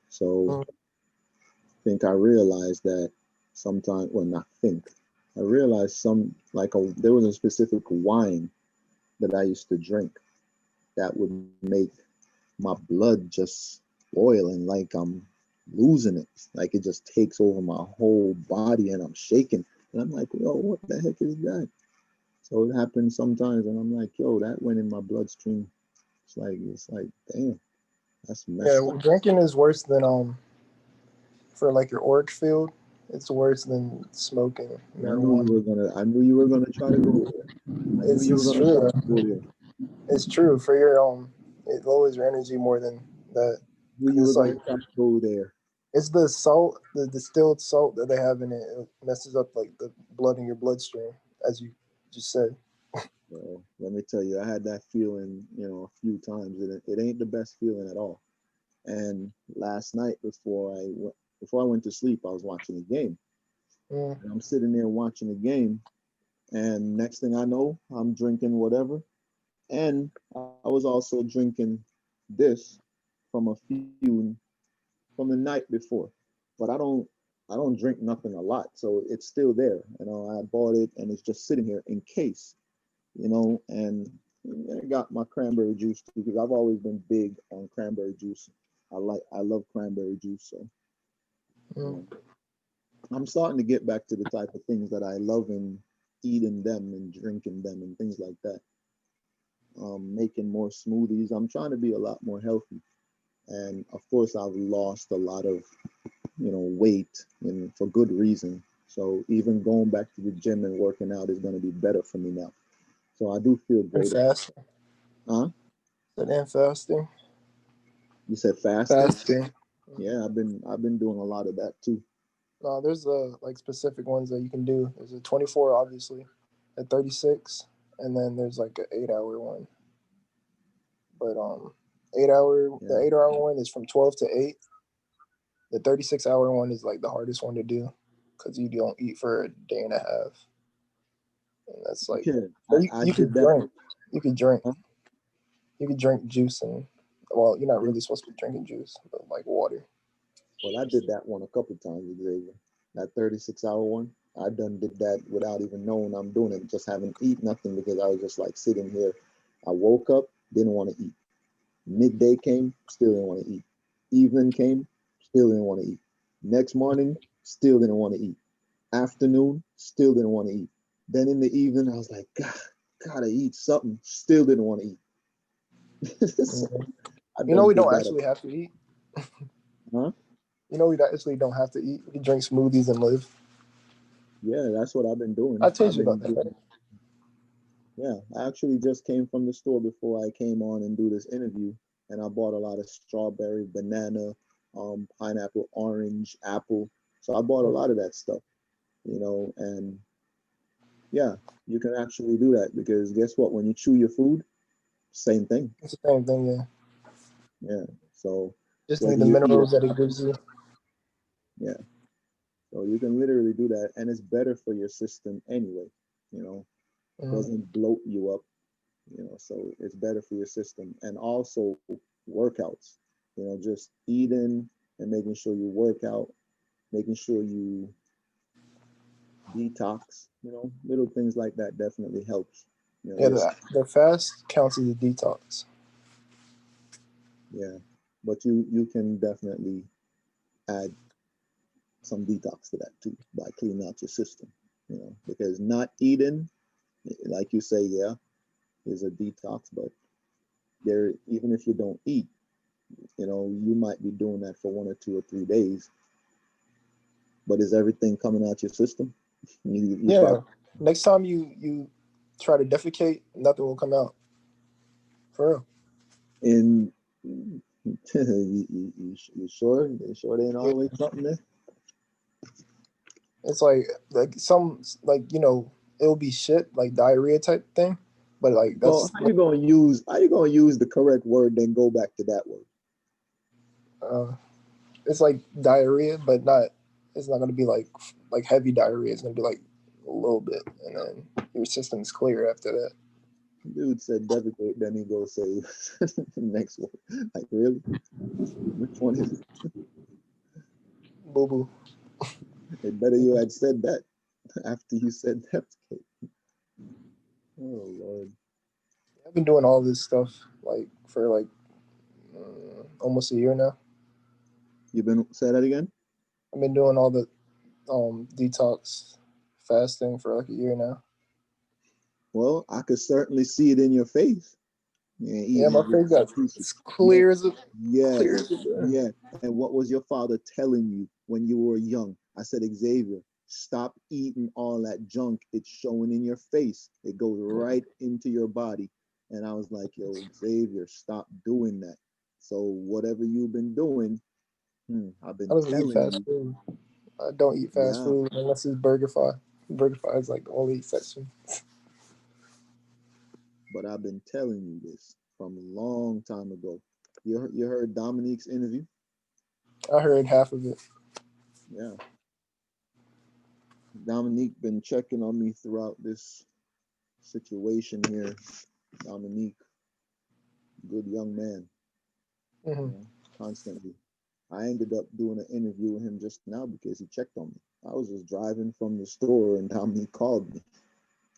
So I think I realized that sometimes, well, not think. I realized there was a specific wine that I used to drink that would make my blood just boil and like I'm losing it. Like it just takes over my whole body and I'm shaking. And I'm like, yo, what the heck is that? So it happens sometimes and I'm like, yo, that went in my bloodstream. It's like, damn, that's messed Yeah, up. well, drinking is worse than for like your auric field. It's worse than smoking I knew marijuana. you were gonna try to go there. I knew you were gonna try to go there. It's true for your it lowers your energy more than that. Who you It's were like gonna try to go there? it's the salt, the distilled salt that they have in it. It messes up like the blood in your bloodstream, as you just said. Well, let me tell you, I had that feeling, a few times, and it ain't the best feeling at all. And last night before I went to sleep, I was watching a game. Mm. And I'm sitting there watching a game, and next thing I know, I'm drinking whatever. And I was also drinking this from a few from the night before. But I don't drink nothing a lot, so it's still there. I bought it and it's just sitting here in case, and I got my cranberry juice too, because I've always been big on cranberry juice. I love cranberry juice, so Mm. um, I'm starting to get back to the type of things that I love in eating them and drinking them and things like that. Making more smoothies. I'm trying to be a lot more healthy, and of course, I've lost a lot of weight, and for good reason. So even going back to the gym and working out is going to be better for me now. So I do feel And great. fasting. Huh? And fasting. You said fasting? Fasting. Yeah, I've been doing a lot of that too. No, there's like specific ones that you can do. There's a 24, obviously, a 36, and then there's like an 8 hour one. But 8 hour, Yeah. the 8 hour one is from 12 to 8. The 36 hour one is like the hardest one to do because you don't eat for a day and a half, and that's like Yeah, I you did could that. drink, you could drink, Huh? you could drink juice and you're not really supposed to be drinking juice, but like water. Well, I did that one a couple times, Xavier. That 36-hour one. I done did that without even knowing I'm doing it, just haven't eat nothing because I was just like sitting here. I woke up, didn't want to eat. Midday came, still didn't want to eat. Evening came, still didn't want to eat. Next morning, still didn't want to eat. Afternoon, still didn't want to eat. Then in the evening, I was like, God, gotta eat something. Still didn't want to eat. So Mhm. I You know, done we did don't that. actually have to eat. Huh? You know, we actually don't have to eat. We can drink smoothies and live. Yeah, that's what I've been doing. I told I've you been about that, doing, right? yeah, I actually just came from the store before I came on and do this interview, and I bought a lot of strawberry, banana, pineapple, orange, apple. So I bought a lot of that stuff, and yeah, you can actually do that because guess what? When you chew your food, same thing. It's the same thing, yeah. Yeah. So Just need whether the you eat it, minerals that it gives you. yeah. So you can literally do that, and it's better for your system anyway. You know, Mhm. doesn't bloat you up. So it's better for your system, and also workouts. Just eating and making sure you work out, making sure you detox. Little things like that definitely helps. Yeah, Just the fast counts as a detox. yeah, but you can definitely add some detox to that too by cleaning out your system. Because not eating, like you say, yeah, is a detox, but there, even if you don't eat, you might be doing that for 1 or 2 or 3 days, but is everything coming out your system? You try Yeah. Next time you try to defecate, nothing will come out. For real. in. You sure? You sure there ain't Yeah. always something there? It's like some it'll be shit like diarrhea type thing, but like Well, that's how you gonna use the correct word, then go back to that word? uh, it's like diarrhea, but not. It's not gonna be like heavy diarrhea. It's gonna be like a little bit, and then your system's clear after that. Dude said defecate, then he goes say the next one. Like really? Which one is it? Boo boo. It better you had said that after you said defecate. Oh Lord. I've been doing all this stuff like for like almost a year now. You been say that again? I've been doing all the detox fasting for like a year now. Well, I could certainly see it in your face. Yeah, Yeah, my eating face got juices. it's clear as a clear Yes, as a day. yeah. And what was your father telling you when you were young? I said, Xavier, stop eating all that junk. It's showing in your face. It goes right into your body. And I was like, yo, Xavier, stop doing that. So whatever you've been doing, I've I been don't eat telling fast you, food. I don't eat fast yeah, food unless it's BurgerFi. BurgerFi is like the only exception. but I've been telling you this from a long time ago. You heard Dominique's interview? I heard half of it. Yeah. Dominique been checking on me throughout this situation here. Dominique, good young man, Hmm. you know, constantly. I ended up doing an interview with him just now because he checked on me. I was just driving from the store and Dominique called me.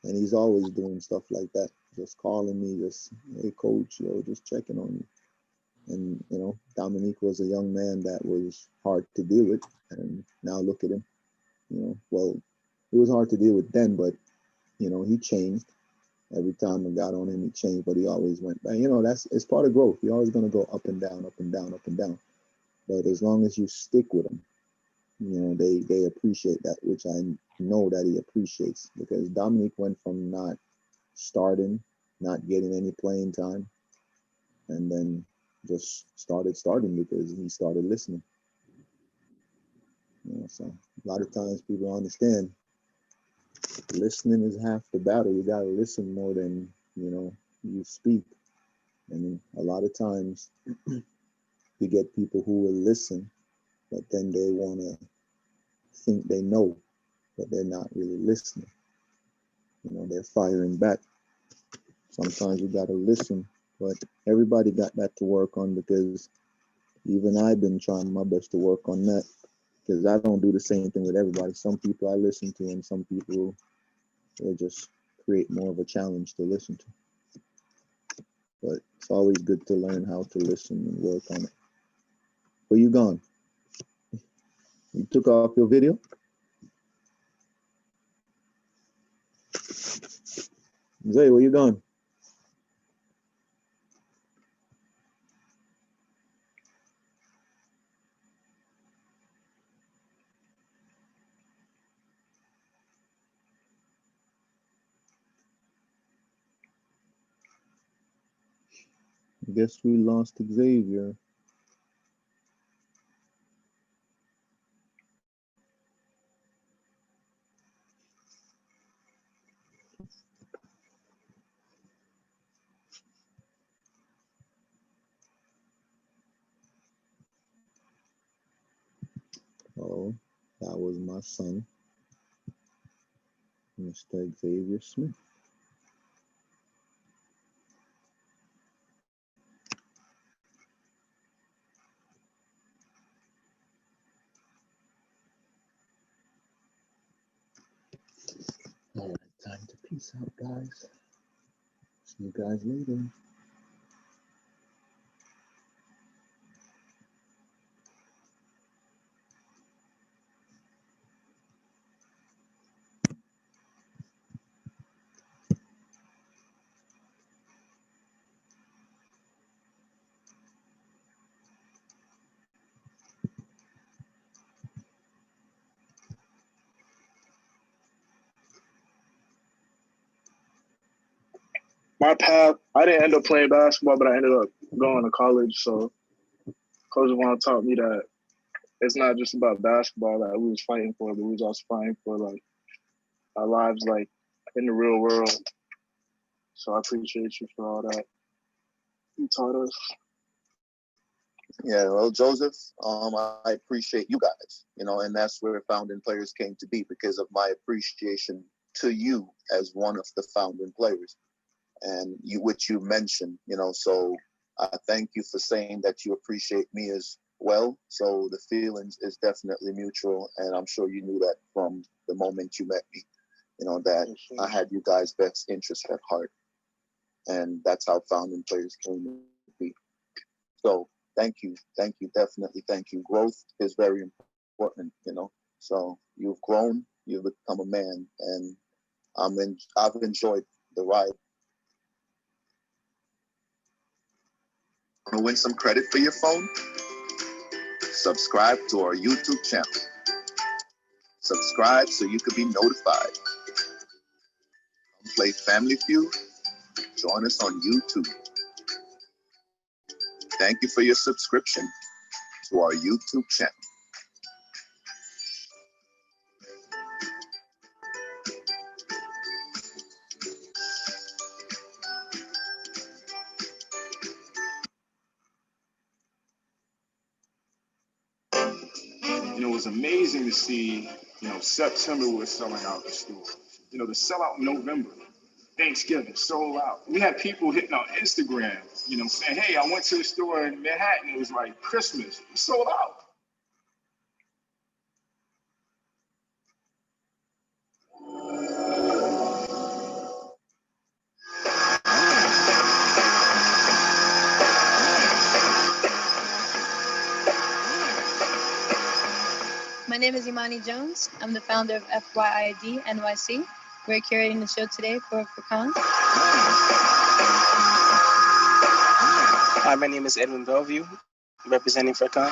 And he's always doing stuff like that, just calling me, just, hey, coach, just checking on you. And, Dominique was a young man that was hard to deal with. And now look at him, well, it was hard to deal with then, but, he changed. Every time I got on him, he changed, but he always went back. It's part of growth. You're always going to go up and down, up and down, up and down. But as long as you stick with them, they appreciate that, which I know that he appreciates, because Dominique went from not starting, not getting any playing time, and then just started starting because he started listening. So a lot of times people don't understand listening is half the battle. You gotta listen more than you speak. And a lot of times you get people who will listen, but then they wanna think they know, but they're not really listening. They're firing back. Sometimes you gotta listen, but everybody got that to work on, because even I've been trying my best to work on that, because I don't do the same thing with everybody. Some people I listen to, and some people will just create more of a challenge to listen to. But it's always good to learn how to listen and work on it. Where you gone? You took off your video? Zay, where you gone? I guess we lost Xavier. Oh, that was my son, Mr. Xavier Smith. All right, time to peace out, guys. See you guys later. My path, I didn't end up playing basketball, but I ended up going to college. So Coach Vaughn taught me that it's not just about basketball that we was fighting for, but we was also fighting for like our lives, like in the real world. So I appreciate you for all that you taught us. Yeah, well, Joseph, I appreciate you guys, and that's where Founding Players came to be, because of my appreciation to you as one of the founding players, and which you mentioned, so I thank you for saying that you appreciate me as well. So the feelings is definitely mutual, and I'm sure you knew that from the moment you met me, that I had you guys' best interest at heart, and that's how Founding Players came to be. So thank you, definitely thank you. Growth is very important, so you've grown, you've become a man, and I've enjoyed the ride. Want to win some credit for your phone? Subscribe to our YouTube channel. Subscribe so you can be notified. Play Family Feud? join us on YouTube. Thank you for your subscription to our YouTube channel. You know, it was amazing to see, September was selling out the store. The sellout in November, Thanksgiving, sold out. We had people hitting on Instagram, saying, hey, I went to the store in Manhattan. It was like Christmas, it sold out. My name is Imani Jones. I'm the founder of FYID NYC. We're curating the show today for Furkan. Hi, my name is Edwin Bellevue, representing Furkan.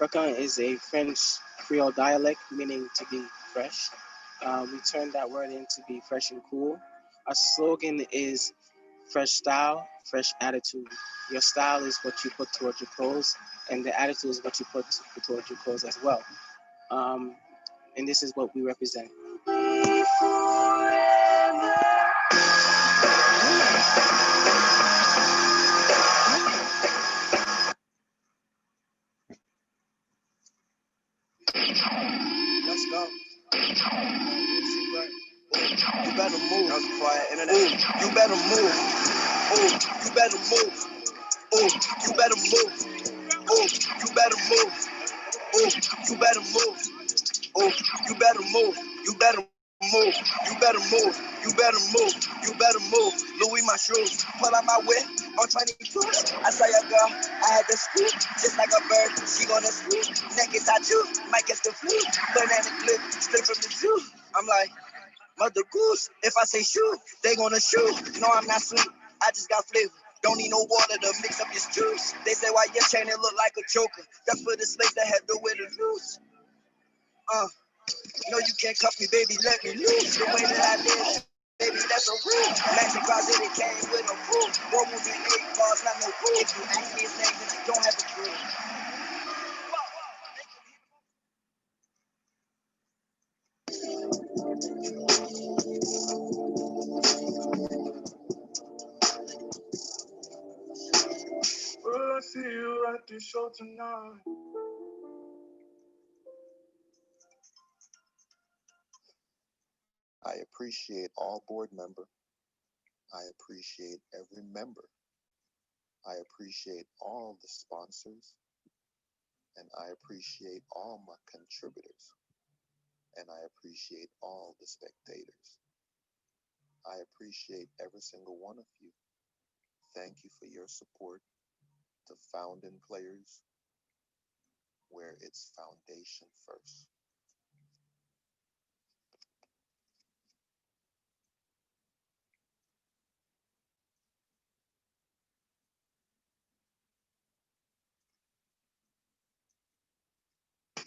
Furkan is a French Creole dialect meaning to be fresh. We turned that word into be fresh and cool. Our slogan is fresh style, fresh attitude. Your style is what you put towards your clothes, and the attitude is what you put towards your clothes as well. And this is what we represent. Let's go. You better move. That was quiet internet. You better move. Oh, you better move. Oh, you better move. Oh, you better move. Oh, you better move. Oh, you better move. You better move. You better move. You better move. You better move. Louis my shoes. Pull out my whip on 22. I saw your girl. I had to scoop. Just like a bird. She gonna swoop. Naked tattoo. Might get the flu. Banana clip. Straight from the zoo. I'm like, Mother Goose, if I say shoot, they gonna shoot. No, I'm not sweet, I just got flavor. Don't need no water to mix up your juice. They say why your chain it look like a choker. That's for the slaves that had to wear the noose. No, you can't cuff me, baby, let me loose. The way that I live, baby, that's a rule. Magic closet, it came with a fool. War movie, 8 bars, not no fool. If you ask me his name, then you don't have a clue. Will I see you at the show tonight? I appreciate all board member. I appreciate every member. I appreciate all the sponsors. And I appreciate all my contributors. And I appreciate all the spectators. I appreciate every single one of you. Thank you for your support to Founding Players, where it's foundation first.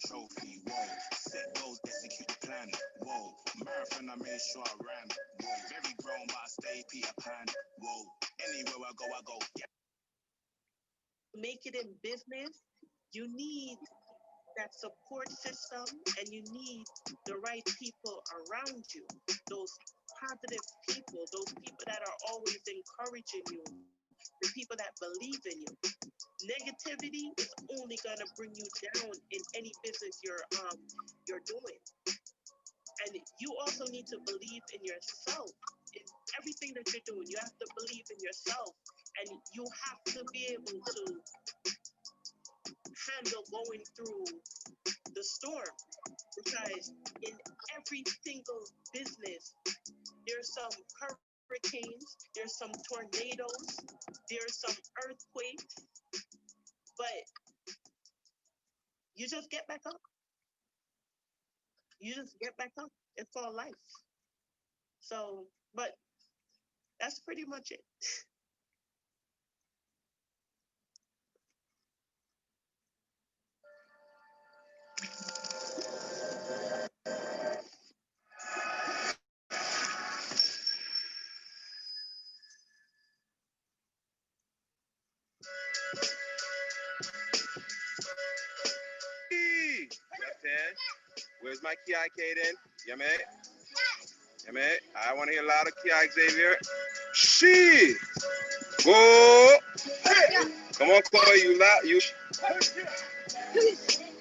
Trophy, whoa, set goals, execute the plan, whoa, marathon, I made sure I ran, whoa, very grown, but I stay Peter Pan, whoa, anywhere I go, yeah. Make it in business, you need that support system and you need the right people around you, those positive people, those people that are always encouraging you, the people that believe in you. Negativity is only gonna bring you down in any business you're doing. And you also need to believe in yourself. In everything that you're doing, you have to believe in yourself. And you have to be able to handle going through the storm. Because in every single business, there's some hurricanes, there's some tornadoes, there's some earthquakes, but you just get back up. You just get back up. It's all life. So, but that's pretty much it. left hand. Where's my Ki, Kaden? Yeah, man. Yeah, man. I want to hear a lot of Ki, Xavier. Shit. Go. Come on, Chloe. You loud. You.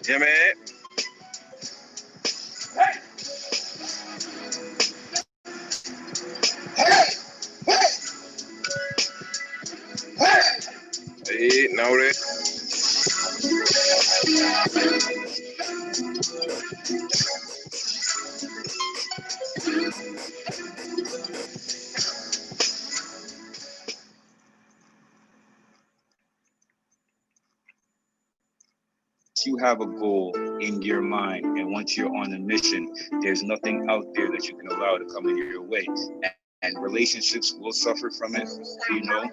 Yeah, man. Hey, now that. You have a goal in your mind, and once you're on a mission, there's nothing out there that you can allow to come in your way. And relationships will suffer from it, you know,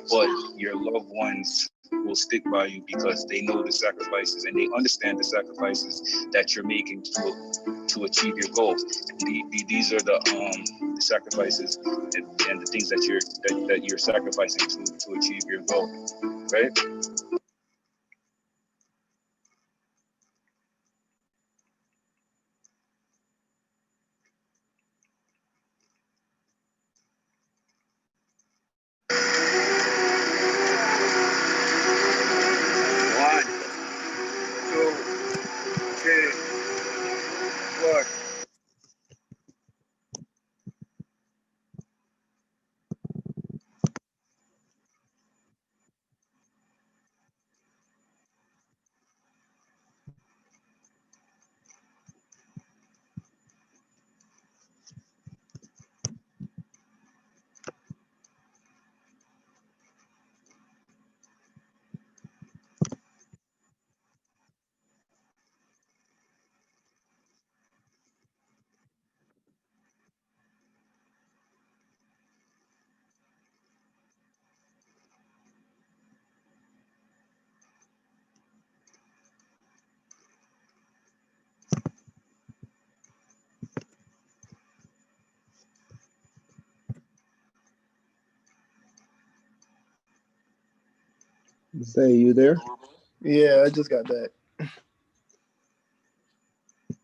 but your loved ones will stick by you because they know the sacrifices and they understand the sacrifices that you're making to achieve your goals. These are the sacrifices and the things that you're sacrificing to achieve your goal, right? Say, you there? Yeah, I just got back.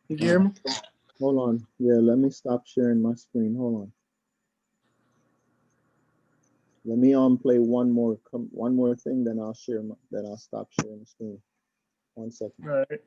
You hear me? Hold on. Yeah, let me stop sharing my screen. Hold on. Let me play one more thing, then I'll stop sharing the screen. 1 second. All right.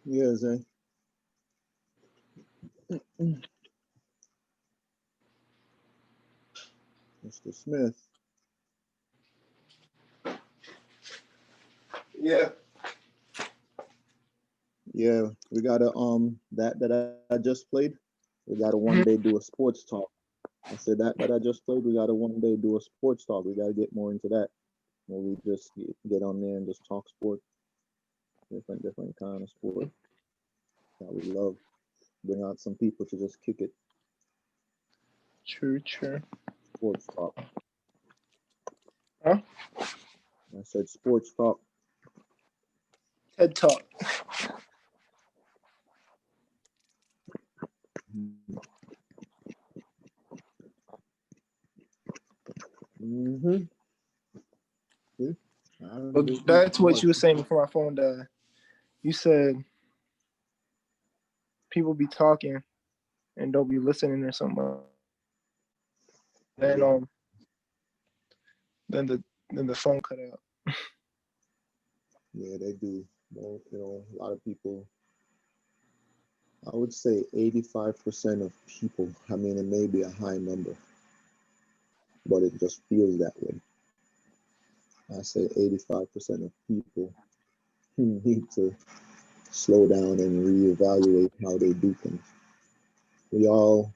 Yeah, Zay. Mr. Smith. Yeah. Yeah, we gotta that I just played. We gotta one day do a sports talk. I said that I just played. We gotta one day do a sports talk. We gotta get more into that. Where we just get on there and just talk sport, different kind of sport that we love. Bring out some people to just kick it. True. Sports talk. Huh? I said sports talk. TED Talk. Mm-hmm. See? But that's what you were saying before my phone died. You said people be talking and don't be listening or something. Then then the phone cut out. Yeah, they do. Well, a lot of people. I would say 85% of people. I mean, it may be a high number, but it just feels that way. I say 85% of people need to slow down and reevaluate how they do things. We all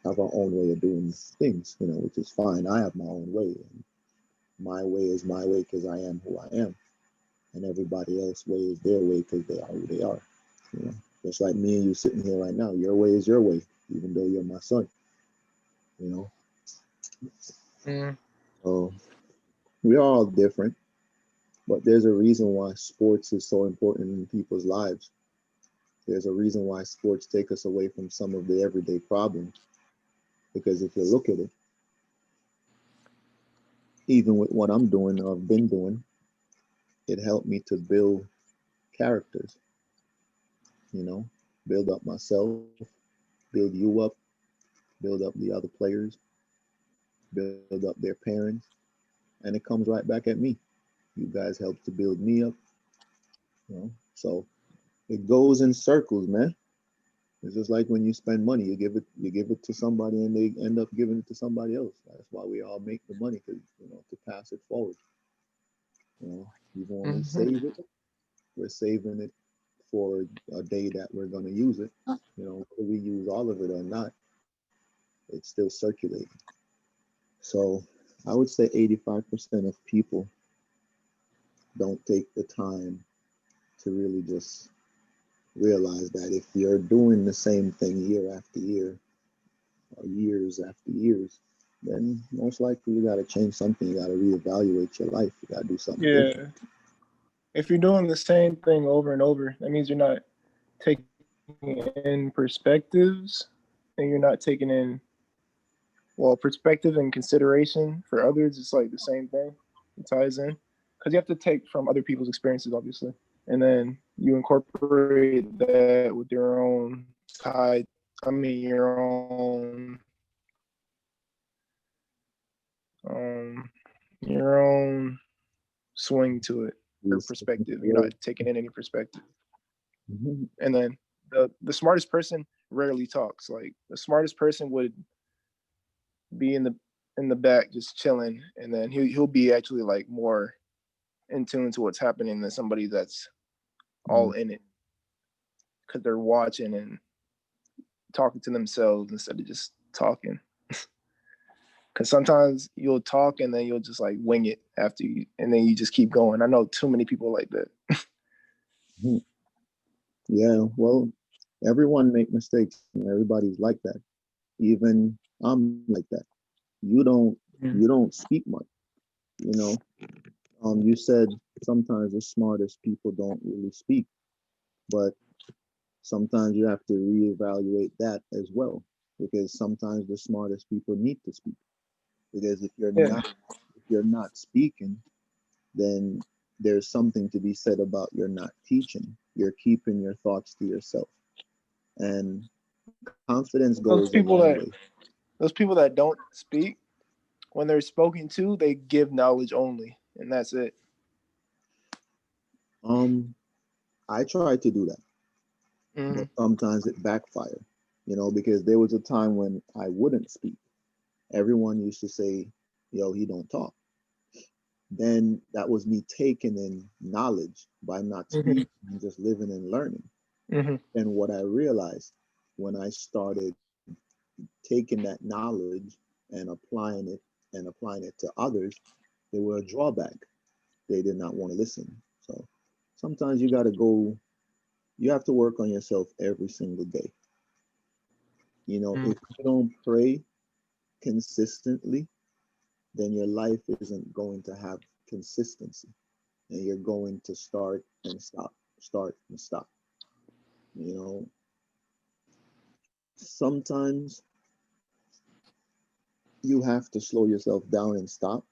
have our own way of doing things, which is fine. I have my own way. And my way is my way because I am who I am. And everybody else's way is their way because they are who they are. Just like me and you sitting here right now. Your way is your way, even though you're my son. So we're all different, but there's a reason why sports is so important in people's lives. There's a reason why sports take us away from some of the everyday problems. Because if you look at it, even with what I'm doing or I've been doing, it helped me to build characters, build up myself, build you up, build up the other players, build up their parents, and it comes right back at me. You guys help to build me up, so it goes in circles, man. It's just like when you spend money, you give it to somebody and they end up giving it to somebody else. That's why we all make the money, because to pass it forward. Even when we save it, we're saving it for a day that we're going to use it. Whether we use all of it or not, it's still circulating. So I would say 85% of people don't take the time to really just realize that if you're doing the same thing year after year or years after years, then most likely you got to change something. You got to reevaluate your life. You got to do something different. If you're doing the same thing over and over, that means you're not taking in perspectives, and you're not taking in, perspective and consideration for others. It's like the same thing. It ties in because you have to take from other people's experiences, obviously, and then you incorporate that with your own your own swing to it, your perspective. You're not taking in any perspective. And then the smartest person rarely talks. Like the smartest person would be in the back just chilling, and then he'll be actually like more in tune to what's happening than somebody that's all in it, because they're watching and talking to themselves instead of just talking. Because sometimes you'll talk and then you'll just like wing it after you, and then you just keep going. I know too many people like that. Yeah, well, everyone make mistakes, and everybody's like that. Even I'm like that. You don't speak much, You said sometimes the smartest people don't really speak, but sometimes you have to reevaluate that as well, because sometimes the smartest people need to speak. Because if you're not speaking, then there's something to be said about you're not teaching. You're keeping your thoughts to yourself, and confidence goes a long way. Those people that don't speak, when they're spoken to, they give knowledge only, and that's it. I try to do that, but sometimes it backfires, because there was a time when I wouldn't speak. Everyone used to say, "Yo, he don't talk." Then that was me taking in knowledge by not speaking and just living and learning. And what I realized when I started taking that knowledge and applying it to others, they were a drawback. They did not want to listen. So sometimes you have to work on yourself every single day. If you don't pray consistently, then your life isn't going to have consistency, and you're going to start and stop. Sometimes you have to slow yourself down and stop.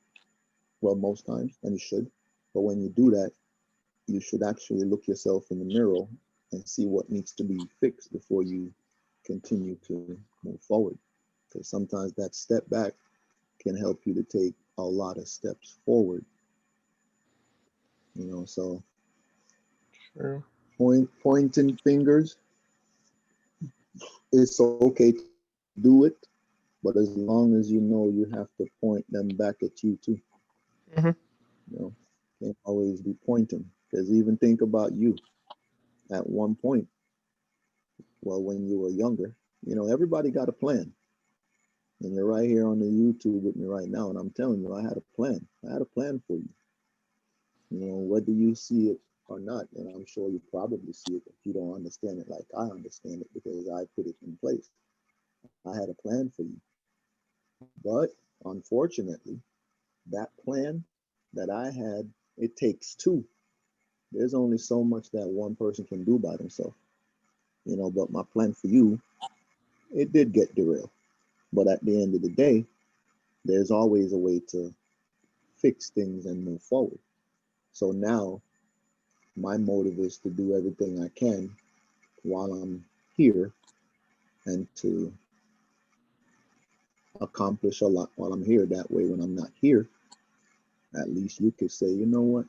Well, most times, and you should, But when you do that, you should actually look yourself in the mirror and see what needs to be fixed before you continue to move forward. Because sometimes that step back can help you to take a lot of steps forward. You know, so True. pointing fingers, it's okay to do it, but as long as you know you have to point them back at you too. Mhm. You know, can't always be pointing. Because even think about you at one point, well, when you were younger, you know, everybody got a plan. And you're right here on the YouTube with me right now, and I'm telling you, I had a plan. I had a plan for you. You know, whether you see it or not, and I'm sure you probably see it, if you don't understand it like I understand it because I put it in place. I had a plan for you. But unfortunately, that plan that I had, it takes two. There's only so much that one person can do by themselves. You know, but my plan for you, it did get derailed. But at the end of the day, there's always a way to fix things and move forward. So now my motive is to do everything I can while I'm here and to accomplish a lot while I'm here. That way, when I'm not here, at least you could say, you know what?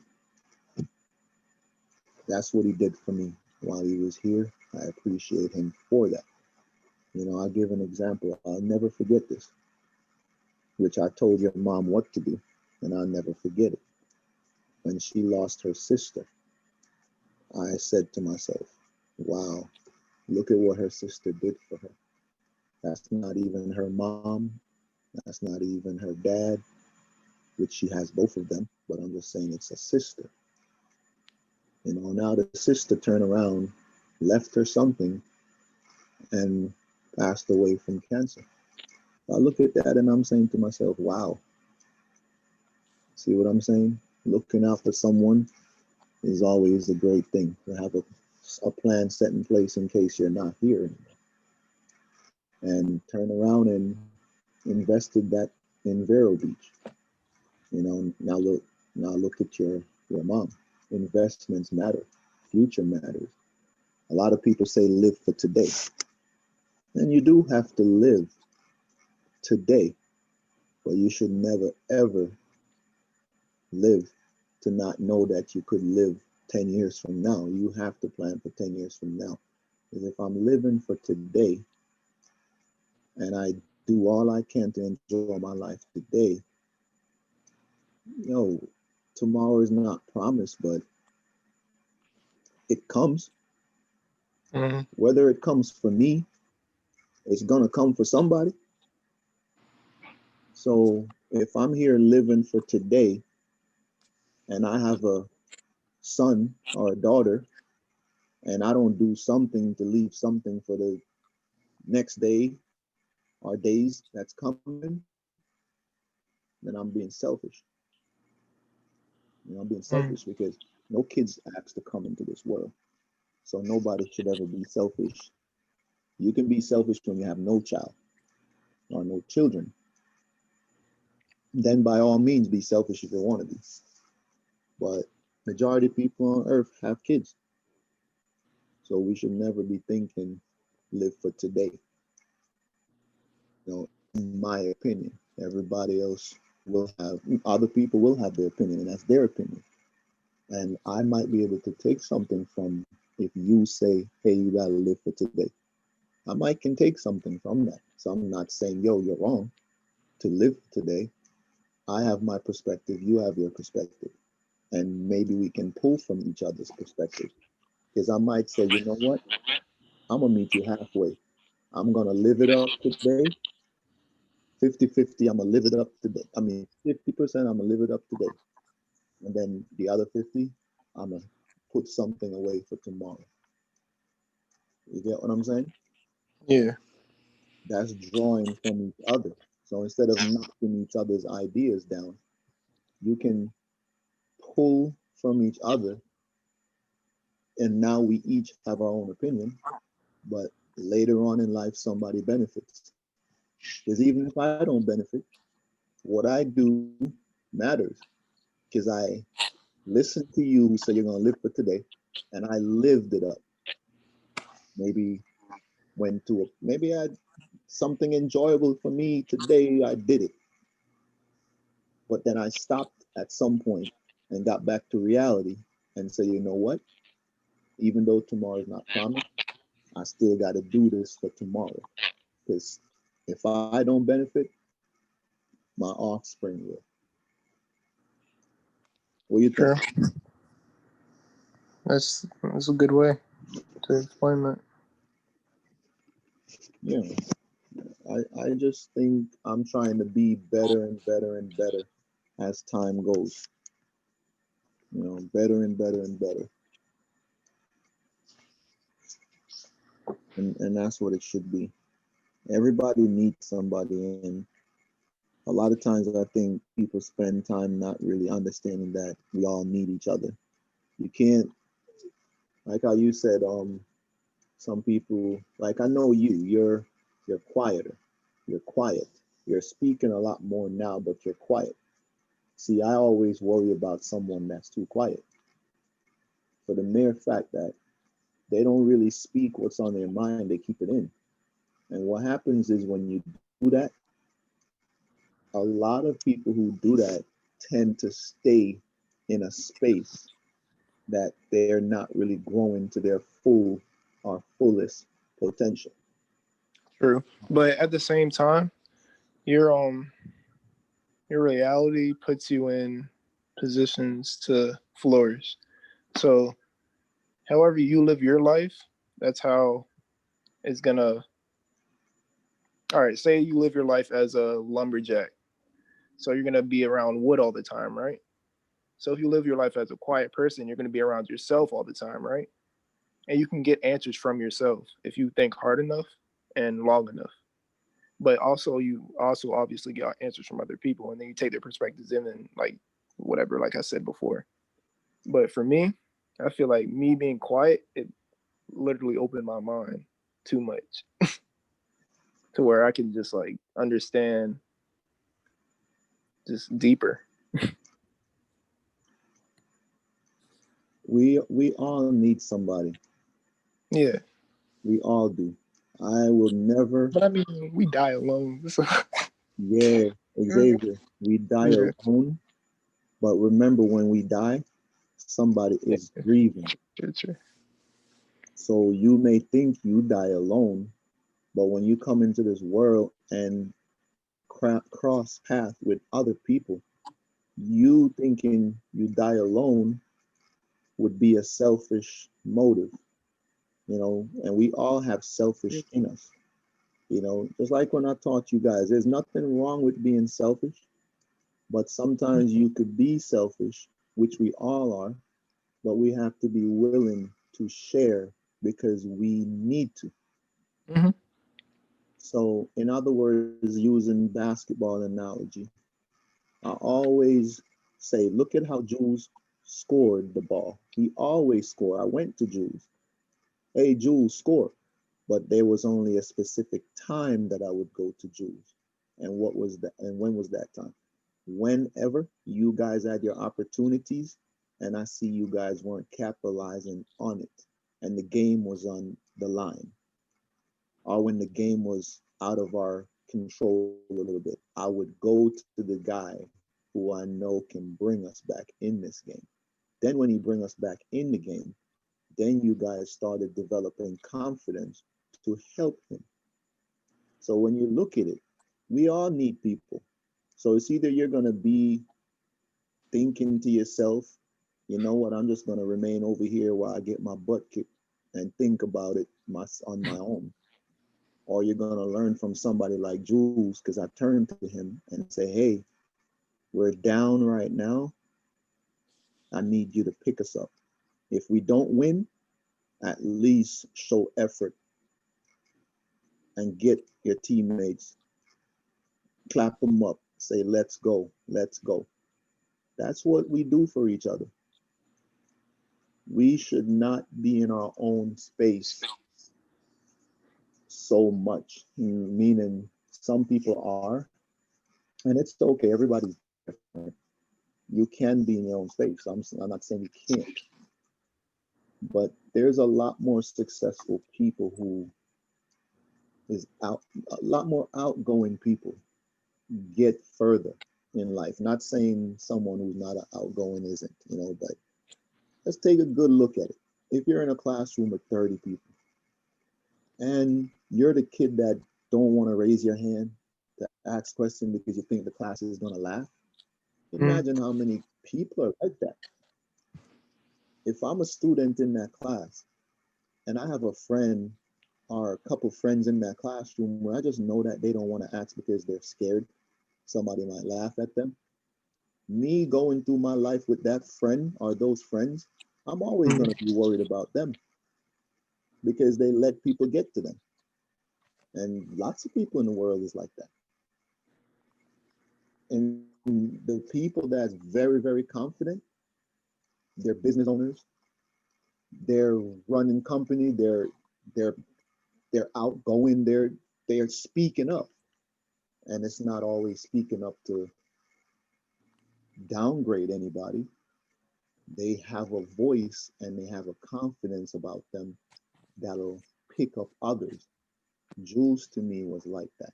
That's what he did for me while he was here. I appreciate him for that. You know, I'll give an example. I'll never forget this, which I told your mom what to do, and I'll never forget it. When she lost her sister, I said to myself, wow, look at what her sister did for her. That's not even her mom. That's not even her dad, which she has both of them, but I'm just saying it's a sister. You know, now the sister turned around, left her something, and passed away from cancer. I look at that and I'm saying to myself, wow. See what I'm saying? Looking out for someone is always a great thing, to have a plan set in place in case you're not here anymore. And turn around and invested that in Vero Beach. You know, now look at your mom. Investments matter. Future matters. A lot of people say live for today. And you do have to live today, but you should never ever live to not know that you could live 10 years from now. You have to plan for 10 years from now. Because if I'm living for today and I do all I can to enjoy my life today, you know, tomorrow is not promised, but it comes. Mhm. Whether it comes for me, it's gonna come for somebody. So if I'm here living for today and I have a son or a daughter and I don't do something to leave something for the next day or days that's coming, then I'm being selfish. You know, I'm being Mm. selfish because no kids asked to come into this world. So nobody should ever be selfish. You can be selfish when you have no child or no children. Then by all means be selfish if you want to be. But majority of people on earth have kids. So we should never be thinking live for today. You know, in my opinion, everybody else will have, other people will have their opinion, and that's their opinion. And I might be able to take something from if you say, hey, you gotta live for today. I might can take something from that. So I'm not saying, yo, you're wrong to live today. I have my perspective, you have your perspective. And maybe we can pull from each other's perspective. Because I might say, you know what? I'm gonna meet you halfway. I'm gonna live it up today. 50-50, I'm gonna live it up today. I mean, 50%, I'm gonna live it up today. And then the other 50, I'm gonna put something away for tomorrow. You get what I'm saying? Yeah. That's drawing from each other. So instead of knocking each other's ideas down, you can pull from each other. And now we each have our own opinion, but later on in life, somebody benefits. Because even if I don't benefit, what I do matters because I listen to you who say you're gonna live for today, and I lived it up. Maybe maybe I had something enjoyable for me today. I did it, but then I stopped at some point and got back to reality and say, you know what? Even though tomorrow is not promised, I still got to do this for tomorrow. Because if I don't benefit, my offspring will. What do you think? Sure. That's a good way to explain that. Yeah. I just think I'm trying to be better and better and better as time goes. You know, better and better and better. And that's what it should be. Everybody needs somebody, and a lot of times I think people spend time not really understanding that we all need each other. You can't, like how you said, some people, like I know you're quieter. You're quiet. You're speaking a lot more now, but you're quiet. See, I always worry about someone that's too quiet for the mere fact that they don't really speak what's on their mind, they keep it in. And what happens is when you do that, a lot of people who do that tend to stay in a space that they're not really growing to their full or fullest potential. True. But at the same time, your reality puts you in positions to flourish. So however you live your life, that's how it's gonna. All right, say you live your life as a lumberjack. So you're gonna be around wood all the time, right? So if you live your life as a quiet person, you're gonna be around yourself all the time, right? And you can get answers from yourself if you think hard enough and long enough. But also you also obviously get answers from other people, and then you take their perspectives in and like whatever, like I said before. But for me, I feel like me being quiet, it literally opened my mind too much to where I can just like understand just deeper. We all need somebody. Yeah. We all do. I will never. But I mean, we die alone. So. Yeah, Xavier. We die Yeah. alone, but remember when we die, somebody is grieving. True. So you may think you die alone, but when you come into this world and cross path with other people, you thinking you die alone would be a selfish motive, you know, and we all have selfish in us. You know, just like when I taught you guys, there's nothing wrong with being selfish, but sometimes you could be selfish, which we all are, but we have to be willing to share because we need to. Mm-hmm. So, in other words, using basketball analogy, I always say, look at how Jules scored the ball. He always scored. I went to Jules. Hey, Jules, score. But there was only a specific time that I would go to Jules. And what was that? And when was that time? Whenever you guys had your opportunities, and I see you guys weren't capitalizing on it, and the game was on the line, or when the game was out of our control a little bit, I would go to the guy who I know can bring us back in this game. Then when he bring us back in the game, then you guys started developing confidence to help him. So when you look at it, we all need people. So it's either you're going to be thinking to yourself, you know what, I'm just going to remain over here while I get my butt kicked and think about it on my own. Or you're going to learn from somebody like Jules, because I turned to him and say, hey, we're down right now. I need you to pick us up. If we don't win, at least show effort and get your teammates, clap them up, say, let's go, let's go. That's what we do for each other. We should not be in our own space so much, meaning some people are, and it's okay, everybody's different. You can be in your own space. I'm not saying you can't, but there's a lot more successful people who is out, a lot more outgoing people get further in life. Not saying someone who's not outgoing isn't, but let's take a good look at it. If you're in a classroom with 30 people and you're the kid that don't want to raise your hand to ask questions because you think the class is going to laugh, imagine how many people are like that. If I'm a student in that class and I have a friend or a couple friends in that classroom where I just know that they don't want to ask because they're scared somebody might laugh at them, me going through my life with that friend or those friends, I'm always going to be worried about them because they let people get to them. And lots of people in the world is like that. And the people that's very, very confident, they're business owners, they're running company, they're outgoing, they're speaking up. And it's not always speaking up to downgrade anybody. They have a voice and they have a confidence about them that'll pick up others. Jules to me was like that.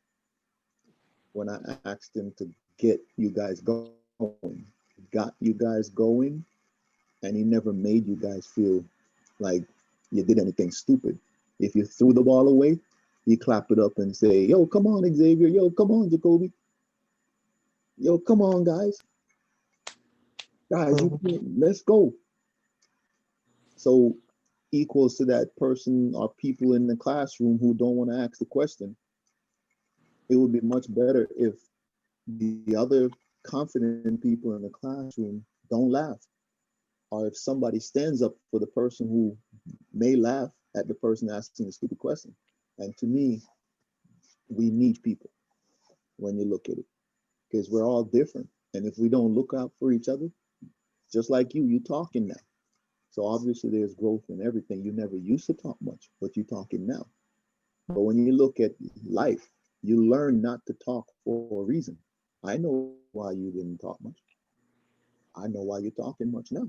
When I asked him to get you guys going, got you guys going, and he never made you guys feel like you did anything stupid. If you threw the ball away, he clap it up and say, yo, come on, Xavier. Yo, come on, Jacoby. Yo, come on, guys. Guys, let's go. So equals to that person or people in the classroom who don't want to ask the question. It would be much better if the other confident people in the classroom don't laugh. Or if somebody stands up for the person who may laugh at the person asking a stupid question. And to me, we need people when you look at it, because we're all different. And if we don't look out for each other, just like you talking now. So obviously there's growth in everything. You never used to talk much, but you're talking now. But when you look at life, you learn not to talk for a reason. I know why you didn't talk much. I know why you're talking much now.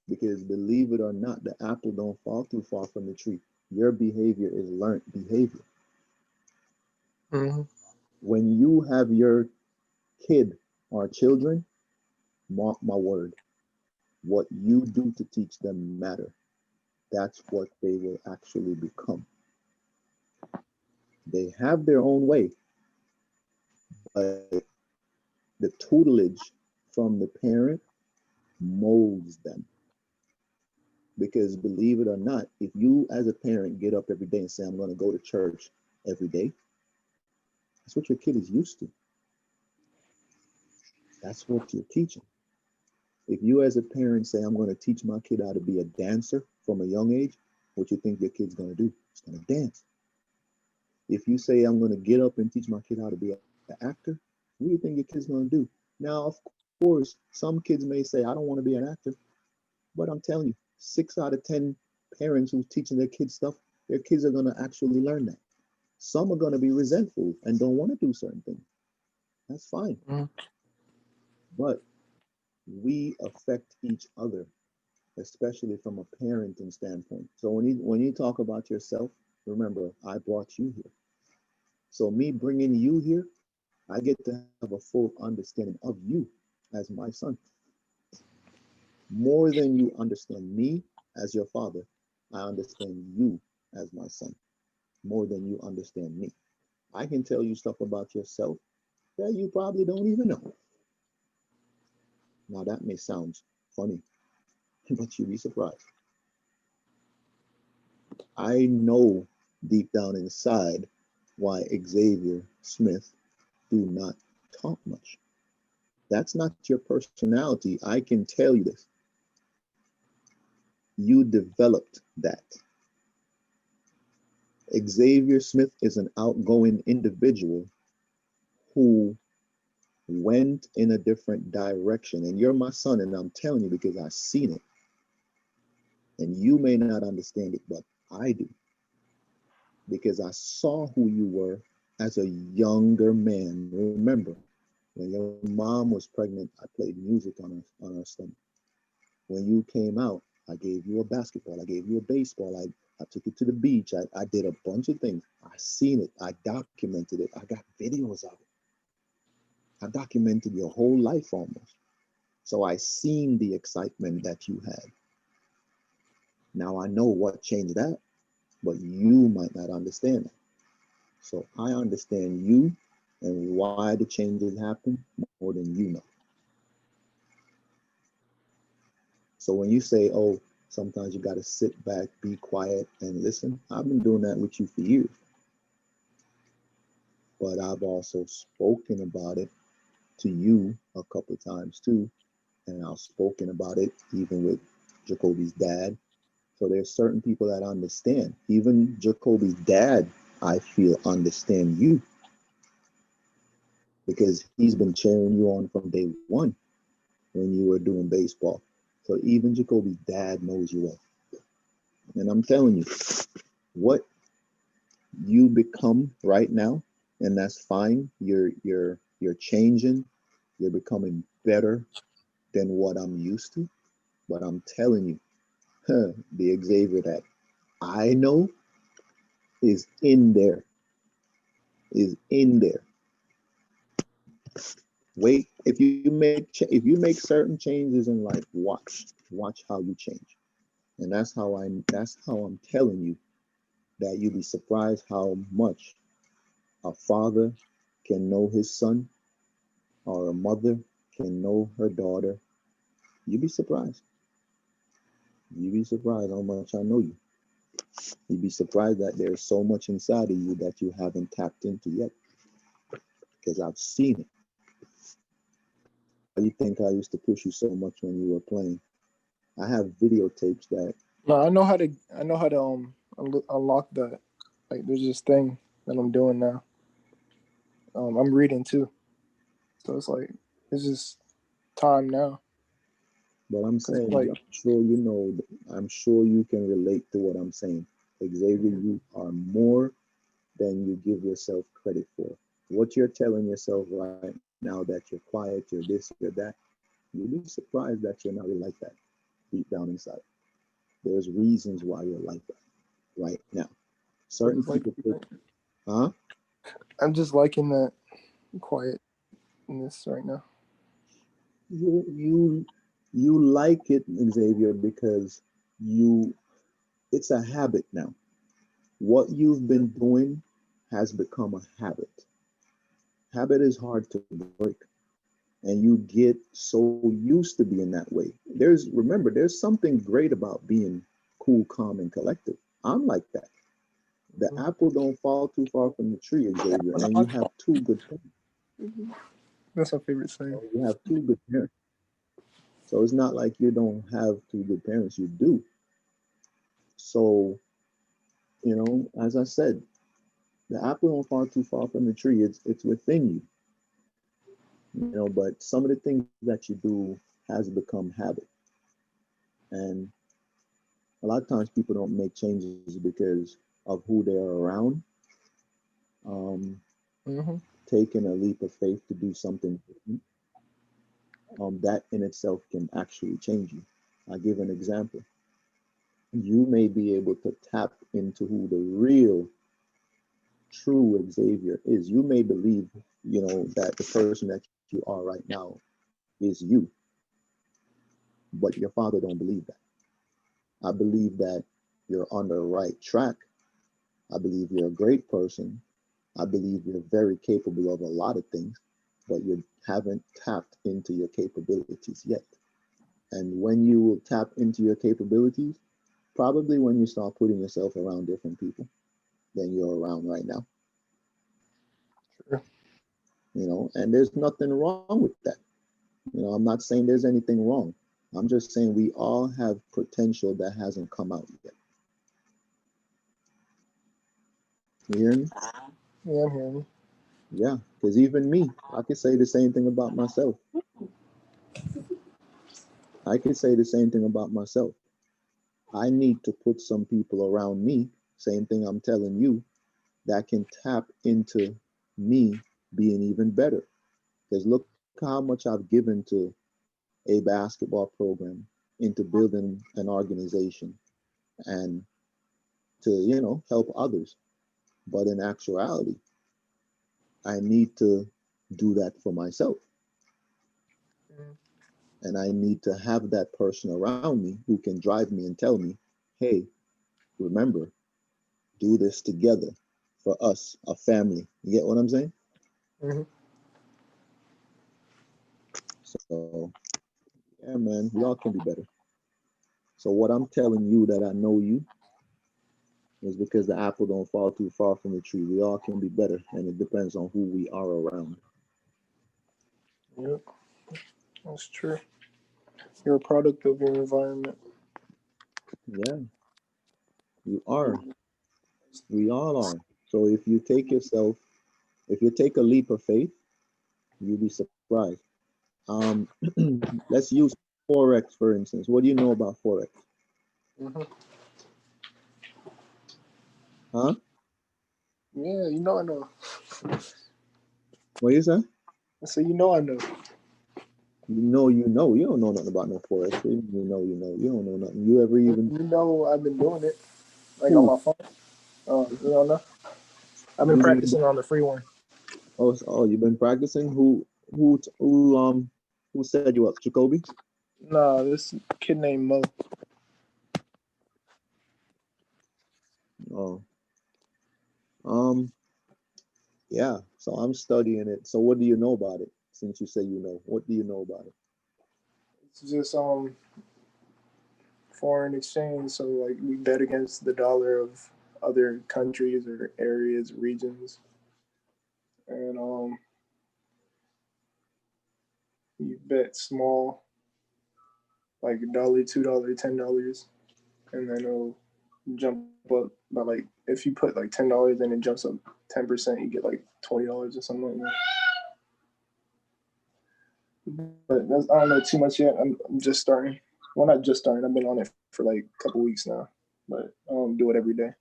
Because believe it or not, the apple don't fall too far from the tree. Your behavior is learned behavior. When you have your kid or children, mark my word, what you do to teach them matter. That's what they will actually become. They have their own way, but the tutelage from the parent molds them. Because believe it or not, if you as a parent get up every day and say, I'm going to go to church every day, that's what your kid is used to. That's what you're teaching. If you as a parent say, I'm going to teach my kid how to be a dancer from a young age, what you think your kid's going to do? It's going to dance. If you say, I'm going to get up and teach my kid how to be an actor, what do you think your kid's going to do? Now, of course, some kids may say, I don't want to be an actor, but I'm telling you, 6 out of 10 parents who's teaching their kids stuff, their kids are going to actually learn that. Some are going to be resentful and don't want to do certain things. That's fine. But we affect each other, especially from a parenting standpoint. So when you talk about yourself, remember, I brought you here. So me bringing you here, I get to have a full understanding of you as my son. More than you understand me as your father, I understand you as my son. More than you understand me. I can tell you stuff about yourself that you probably don't even know. Now that may sound funny, but you'd be surprised. I know deep down inside why Xavier Smith do not talk much. That's not your personality. I can tell you this. You developed that. Xavier Smith is an outgoing individual who went in a different direction. And you're my son, and I'm telling you because I've seen it. And you may not understand it, but I do. Because I saw who you were as a younger man. Remember, When your mom was pregnant, I played music on her stomach. When you came out, I gave you a basketball. I gave you a baseball. I took you to the beach. I did a bunch of things. I seen it. I documented it. I got videos of it. I documented your whole life almost. So I seen the excitement that you had. Now I know what changed that, but you might not understand that. So I understand you and why the changes happen more than you know. So when you say, oh, sometimes you got to sit back, be quiet, and listen, I've been doing that with you for years. But I've also spoken about it to you a couple of times too. And I've spoken about it even with Jacoby's dad. So there's certain people that understand. Even Jacoby's dad, I feel, understand you. Because he's been cheering you on from day one when you were doing baseball. So even Jacoby's dad knows you well. And I'm telling you, what you become right now, and that's fine. You're changing. You're becoming better than what I'm used to. But I'm telling you, the Xavier that I know is in there. Is in there. Wait, if you make certain changes in life, watch how you change. And that's how I'm telling you that you'll be surprised how much a father can know his son or a mother can know her daughter. You'd be surprised. You'd be surprised how much I know you. You'd be surprised that there's so much inside of you that you haven't tapped into yet. Because I've seen it. You think I used to push you so much when you were playing? I have videotapes that. No, I know how to unlock that. Like there's this thing that I'm doing now. I'm reading too, so it's like it's just time now. But I'm saying, like, I'm sure you know. I'm sure you can relate to what I'm saying. Xavier, you are more than you give yourself credit for. What you're telling yourself right now that you're quiet, you're this, you're that, you'll be surprised that you're not really like that deep down inside. There's reasons why you're like that right now. Certain people huh? I'm just liking that quietness right now. You like it, Xavier, because it's a habit now. What you've been doing has become a habit. Habit is hard to break. And you get so used to being that way. Remember, there's something great about being cool, calm, and collected. I'm like that. The apple don't fall too far from the tree, Xavier, and you have two good parents. That's my favorite saying. You have two good parents. So it's not like you don't have two good parents, you do. So, as I said, the apple don't fall too far from the tree. It's within you. But some of the things that you do has become habit. And a lot of times people don't make changes because of who they're around. Taking a leap of faith to do something different, that in itself can actually change you. I'll give an example. You may be able to tap into who the real, true Xavier is. You may believe, that the person that you are right now is you, but your father don't believe that. I believe that you're on the right track. I believe you're a great person. I believe you're very capable of a lot of things, but you haven't tapped into your capabilities yet. And when you will tap into your capabilities, probably when you start putting yourself around different people than you're around right now. Sure. And there's nothing wrong with that. I'm not saying there's anything wrong. I'm just saying we all have potential that hasn't come out yet. You hear me? Yeah, I'm hearing you. Yeah, because even me, I could say the same thing about myself. I need to put some people around me, same thing I'm telling you, that can tap into me being even better. Because look how much I've given to a basketball program, into building an organization, and to, you know, help others. But in actuality, I need to do that for myself. And I need to have that person around me who can drive me and tell me, hey, remember, do this together for us, a family. You get what I'm saying? So, yeah, man, we all can be better. So what I'm telling you that I know you is because the apple don't fall too far from the tree. We all can be better, and it depends on who we are around. Yep, that's true. You're a product of your environment. Yeah, you are. We all are. So if you take yourself, if you take a leap of faith, you'll be surprised. Let's use Forex, for instance. What do you know about Forex? Huh? Yeah, you know I know. What you say? So you know I know. You know, you know. You don't know nothing about no Forex. You know, you know. You don't know nothing. You ever even? You know I've been doing it, like Who? on my phone. You don't know? I've been practicing on the free one. Oh, you've been practicing? Who said you up? Jacoby? Nah, this kid named Mo. Oh. Yeah, so I'm studying it. So what do you know about it? Since you say you know, what do you know about it? It's just foreign exchange. So like we bet against the dollar of other countries or areas, regions, and you bet small, like $1, $2, $10, and then it'll jump up by like if you put like $10 and it jumps up 10%, you get like $20 or something like that. But that's, I don't know too much yet. I'm just starting. Well, not just starting. I've been on it for like a couple weeks now, but I don't do it every day.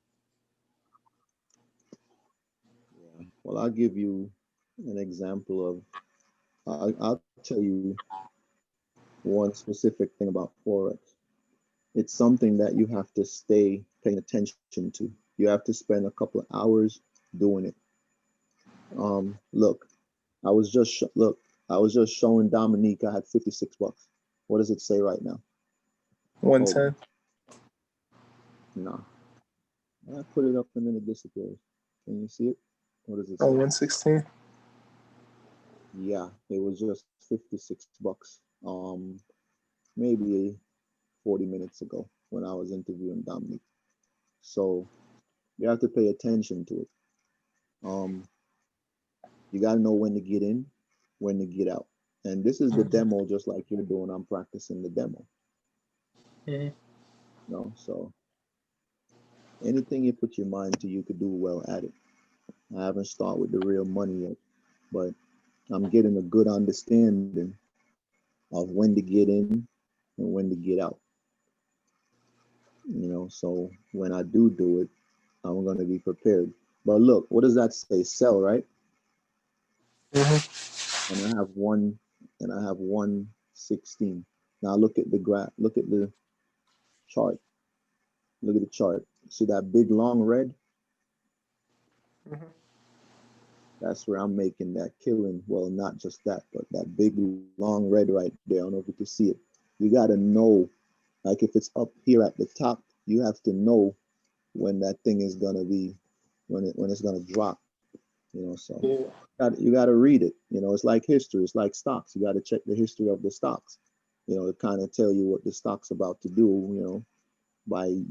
Yeah. Well, I'll give you an example of. I'll tell you one specific thing about Forex. It's something that you have to stay paying attention to. You have to spend a couple of hours doing it. Look, I was just showing Dominique I had $56. What does it say right now? 110. No. I put it up and then it disappears. Can you see it? What does it say? 116. Yeah, it was just $56. Maybe 40 minutes ago when I was interviewing Dominique. So you have to pay attention to it. You got to know when to get in, when to get out. And this is the demo, just like you're doing. I'm practicing the demo. So anything you put your mind to, you could do well at it. I haven't started with the real money yet, but I'm getting a good understanding of when to get in and when to get out. So when I do it, I'm going to be prepared. But look, what does that say? Sell, right? And I have 116. Now look at the graph. Look at the chart. Look at the chart. See that big long red? That's where I'm making that killing. Well, not just that, but that big long red right there. I don't know if you can see it. You got to know, like if it's up here at the top, you have to know when that thing is going to be, when it's going to drop. So you got to read it. It's like history. It's like stocks. You got to check the history of the stocks. To kind of tell you what the stock's about to do. By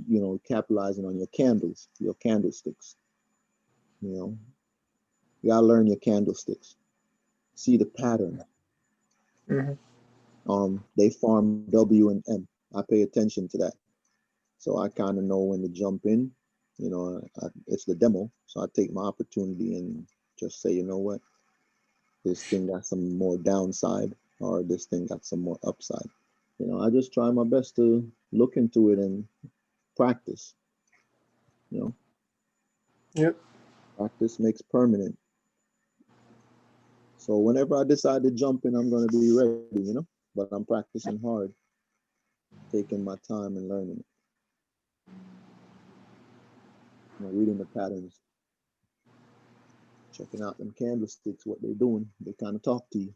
capitalizing on your candles, your candlesticks. You got to learn your candlesticks. See the pattern. They farm W and M. I pay attention to that, so I kind of know when to jump in. It's the demo, so I take my opportunity and just say, you know what, this thing got some more downside, or this thing got some more upside. I just try my best to look into it and practice. Yep. Practice makes permanent. So whenever I decide to jump in, I'm gonna be ready, you know. But I'm practicing hard, taking my time and learning it. You know, reading the patterns, checking out them candlesticks, what they're doing. They kind of talk to you.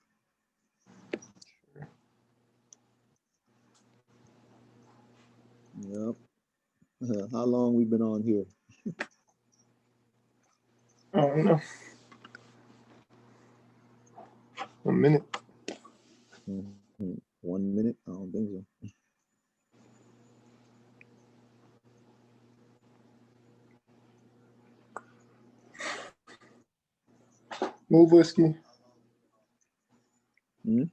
Yep. How long we been on here? I don't know. 1 minute. 1 minute? I don't think so. Move whiskey. Hmm?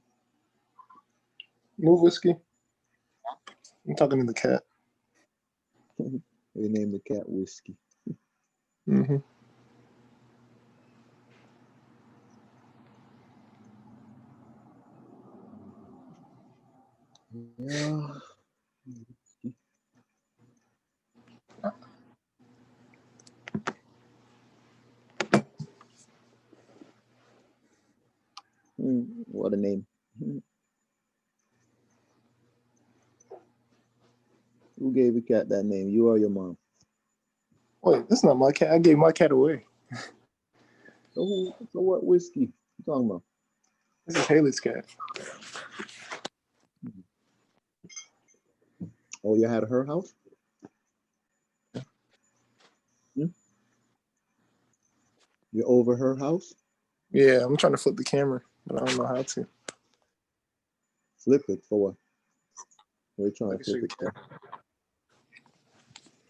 Move whiskey. I'm talking to the cat. They named the cat Whiskey. Mm-hmm. Yeah. What a name. Who gave the cat that name? You or your mom? Wait, that's not my cat. I gave my cat away. So what Whiskey you talking about? This is Haley's cat. Oh, you had her house? You're over her house? Yeah, I'm trying to flip the camera, but I don't know how to. Flip it for what? We're trying I to can show flip you it.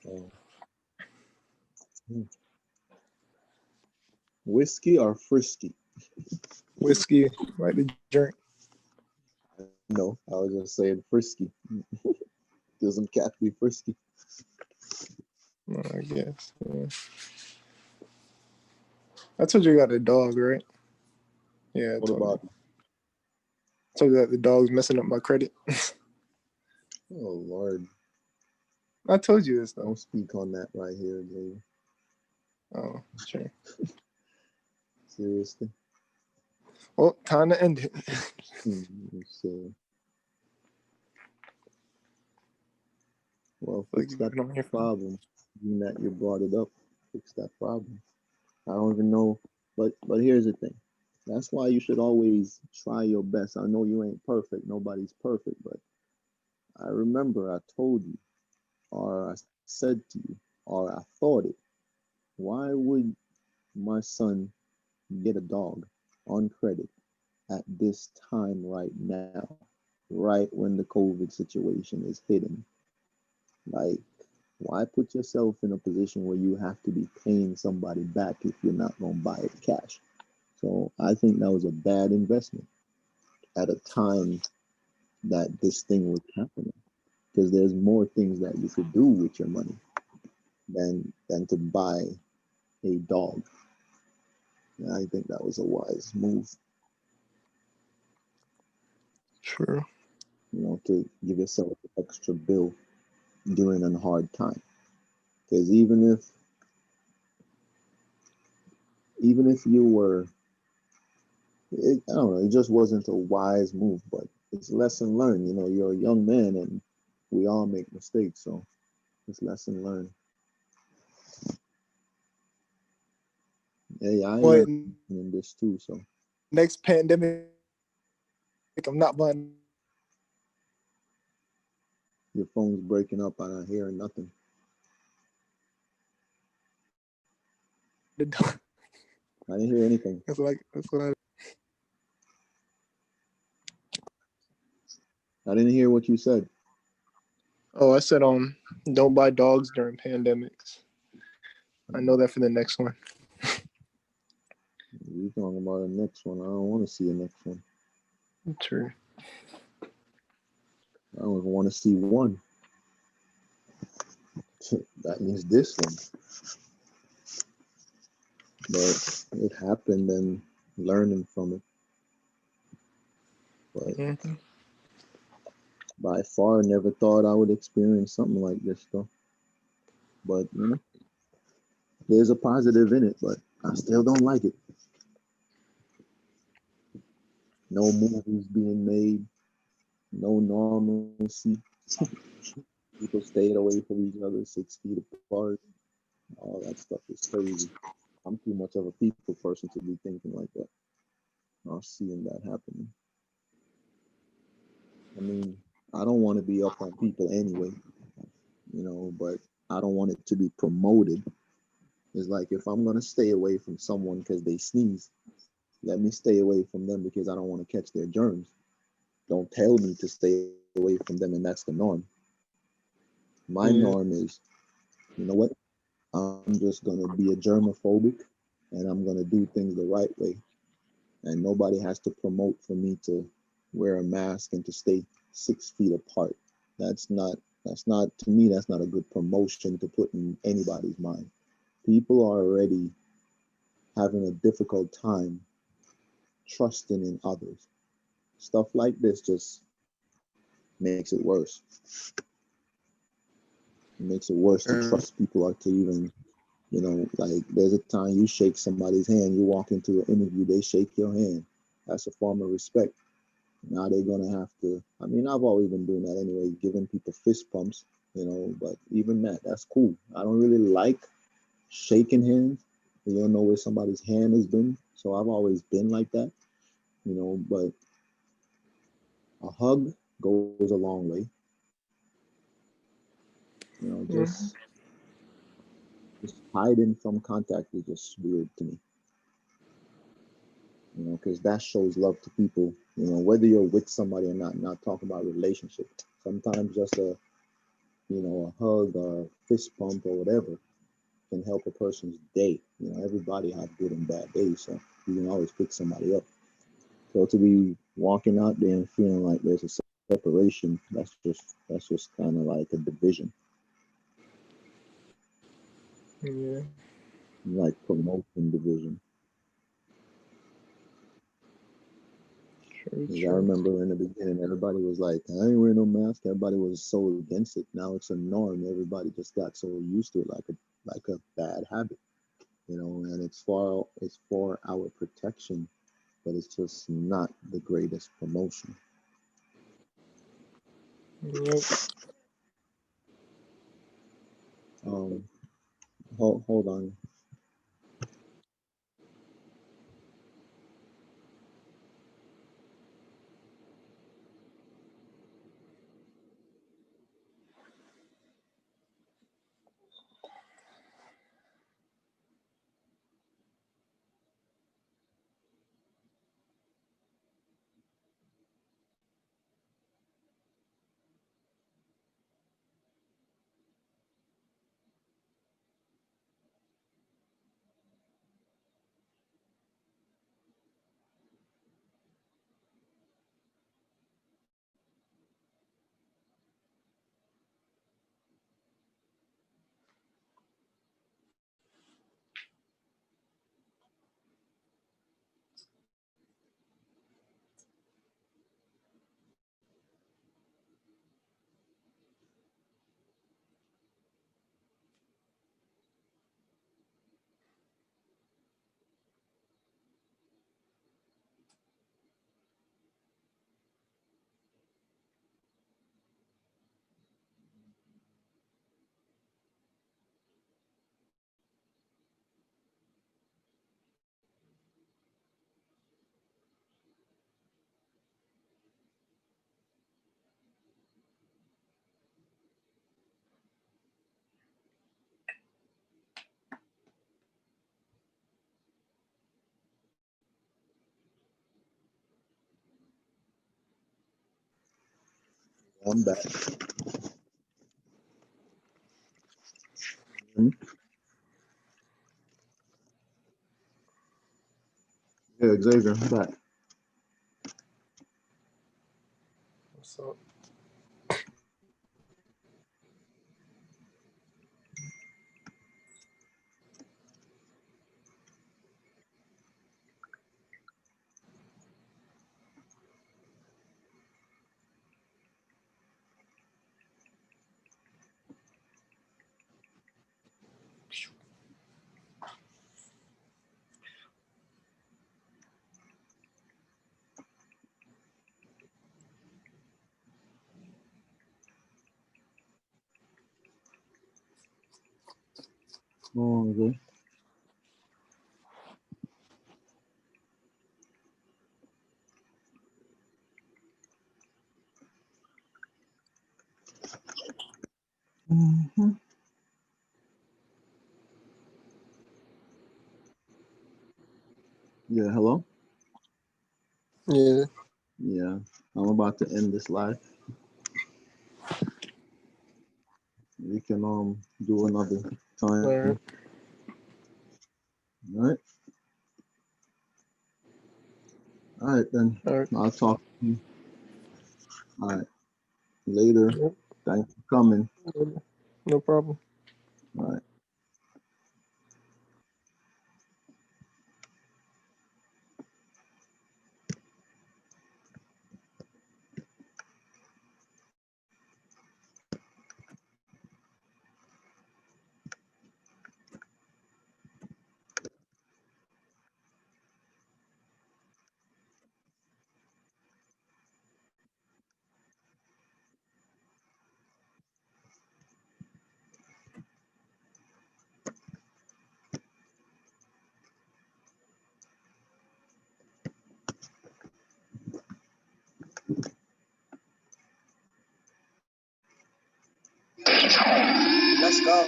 Oh. Whiskey or Frisky? Whiskey, like the drink. No, I was just saying Frisky. Doesn't cat be frisky? I guess. Yeah. I told you you got a dog, right? Yeah. What about? I told you that the dog's messing up my credit. Oh Lord! I told you this though. Don't speak on that right here, Jay. Oh, sure. Seriously. Well, time to end it. So, well, Like fix that you've been on here for- problem. Being that you brought it up, fix that problem. I don't even know, but here's the thing. That's why you should always try your best. I know you ain't perfect. Nobody's perfect, but I remember I told you, or I said to you, or I thought it. Why would my son get a dog on credit at this time right now, right when the COVID situation is hitting? Like, why put yourself in a position where you have to be paying somebody back if you're not going to buy it cash? So I think that was a bad investment at a time that this thing was happening, because there's more things that you could do with your money than to buy a dog. And I think that was a wise move. True. You know, to give yourself an extra bill during a hard time. Because even if you were, I don't know, it just wasn't a wise move, but it's lesson learned. You know, you're a young man and we all make mistakes, so it's lesson learned. Hey, I learned in this too, so. Next pandemic, I'm not buying. Your phone's breaking up. I'm not hearing nothing. The dog. I didn't hear anything. That's what I didn't hear what you said. Oh, I said don't buy dogs during pandemics. I know that for the next one. You're talking about the next one. I don't want to see the next one. True. I don't even want to see one. That means this one. But it happened and learning from it. But by far never thought I would experience something like this though. But you know, there's a positive in it, but I still don't like it. no movies being made, no normalcy. People stayed away from each other 6 feet apart. All that stuff is crazy. I'm too much of a people person to be thinking like that. Or seeing that happening. I mean, I don't want to be up on people anyway, but I don't want it to be promoted. It's like if I'm gonna stay away from someone because they sneeze, let me stay away from them because I don't want to catch their germs. Don't tell me to stay away from them, and that's the norm. My norm is, you know what? I'm just gonna be a germophobic, and I'm gonna do things the right way. And nobody has to promote for me to wear a mask and to stay 6 feet apart. That's not to me, that's not a good promotion to put in anybody's mind. People are already having a difficult time trusting in others. Stuff like this just makes it worse. It makes it worse to trust people or to even, like there's a time you shake somebody's hand, you walk into an interview, they shake your hand. That's a form of respect. Now they're gonna have to. I mean, I've always been doing that anyway, giving people fist pumps, but even that's cool. I don't really like shaking hands. You don't know where somebody's hand has been. So I've always been like that, but a hug goes a long way. Just hiding from contact is just weird to me. Because that shows love to people, whether you're with somebody or not talking about relationship. Sometimes just a hug or a fist pump or whatever can help a person's day. Everybody have good and bad days, so you can always pick somebody up. So to be walking out there and feeling like there's a separation, that's just kind of like a division. Yeah. Like promoting division. I remember in the beginning, everybody was like, I ain't wearing no mask. Everybody was so against it. Now it's a norm. Everybody just got so used to it, like a bad habit, and it's for our protection, but it's just not the greatest promotion. Yep. Hold on. I'm back. Yeah, Xavier, I'm back. What's up? Oh, okay. Mm-hmm. Yeah, hello? Yeah. Yeah, I'm about to end this live. We can do another time. All right. All right. All right, then. All right. I'll talk to you. All right. Later. Yep. Thanks for coming. No problem. All right. Let's go.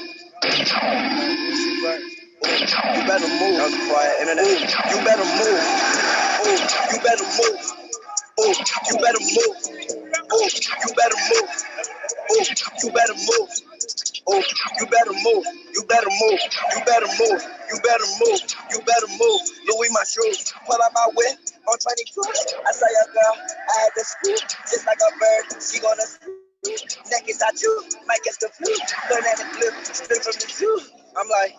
You better move. That was quiet internet. Ooh, you better move. Ooh, you better move. Ooh, you better move. Ooh, you better move. Ooh, you better move. Ooh, you better move. You better move. You better move. You better move. You better move. Louis my shoes. Pull out my whip on 22. I saw your girl. I had to scoop just like a bird. She gonna scoop. Neck is out you. Might catch the flu. Banana clip straight from the zoo. I'm like,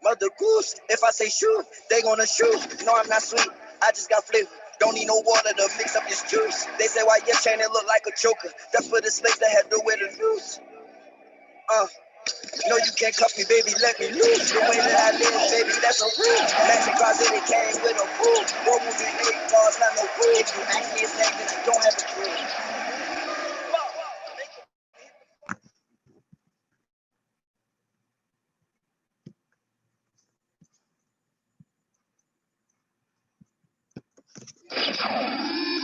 Mother Goose, if I say shoot, they gonna shoot. No, I'm not sweet, I just got flavor. Don't need no water to mix up this juice. They say why your chain it look like a choker. That's for the slaves that had to wear the noose. No, you can't cuff me, baby, let me loose. The way that I live, baby, that's a rule. Magic closet, it came with a pool. What movie 8 bars, not no fool. If you ask me his name, then I don't have a clue.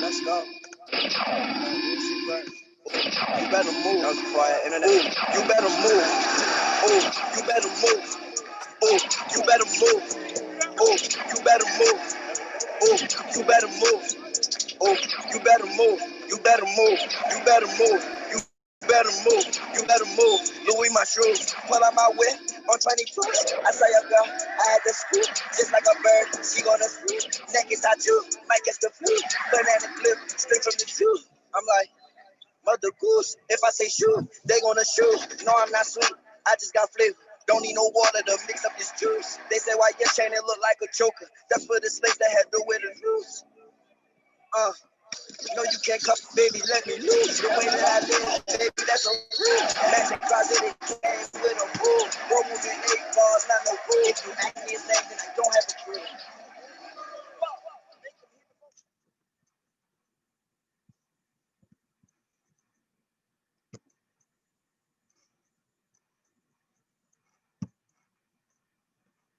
Let's go. You better move. That was quiet internet. Ooh, you better move. Ooh, you better move. Ooh, you better move. Ooh, you better move. Ooh, you better move. Ooh, you better move. You better move. You better move. You better move. You better move. Louis my shoes. Pull out my whip on 22. I saw your girl. I had to scoop just like a bird. She gonna swoop. Neck is out you. Might catch the flu. Banana clip straight from the zoo. I'm like, Mother Goose, if I say shoot, they gonna shoot. No, I'm not sweet, I just got flavor. Don't need no water to mix up this juice. They say why your chain it look like a choker. That's for the slaves that had to wear the noose. No, you can't cuff me, baby, let me loose. The way that I live, baby, that's a rule. Magic closet, it came with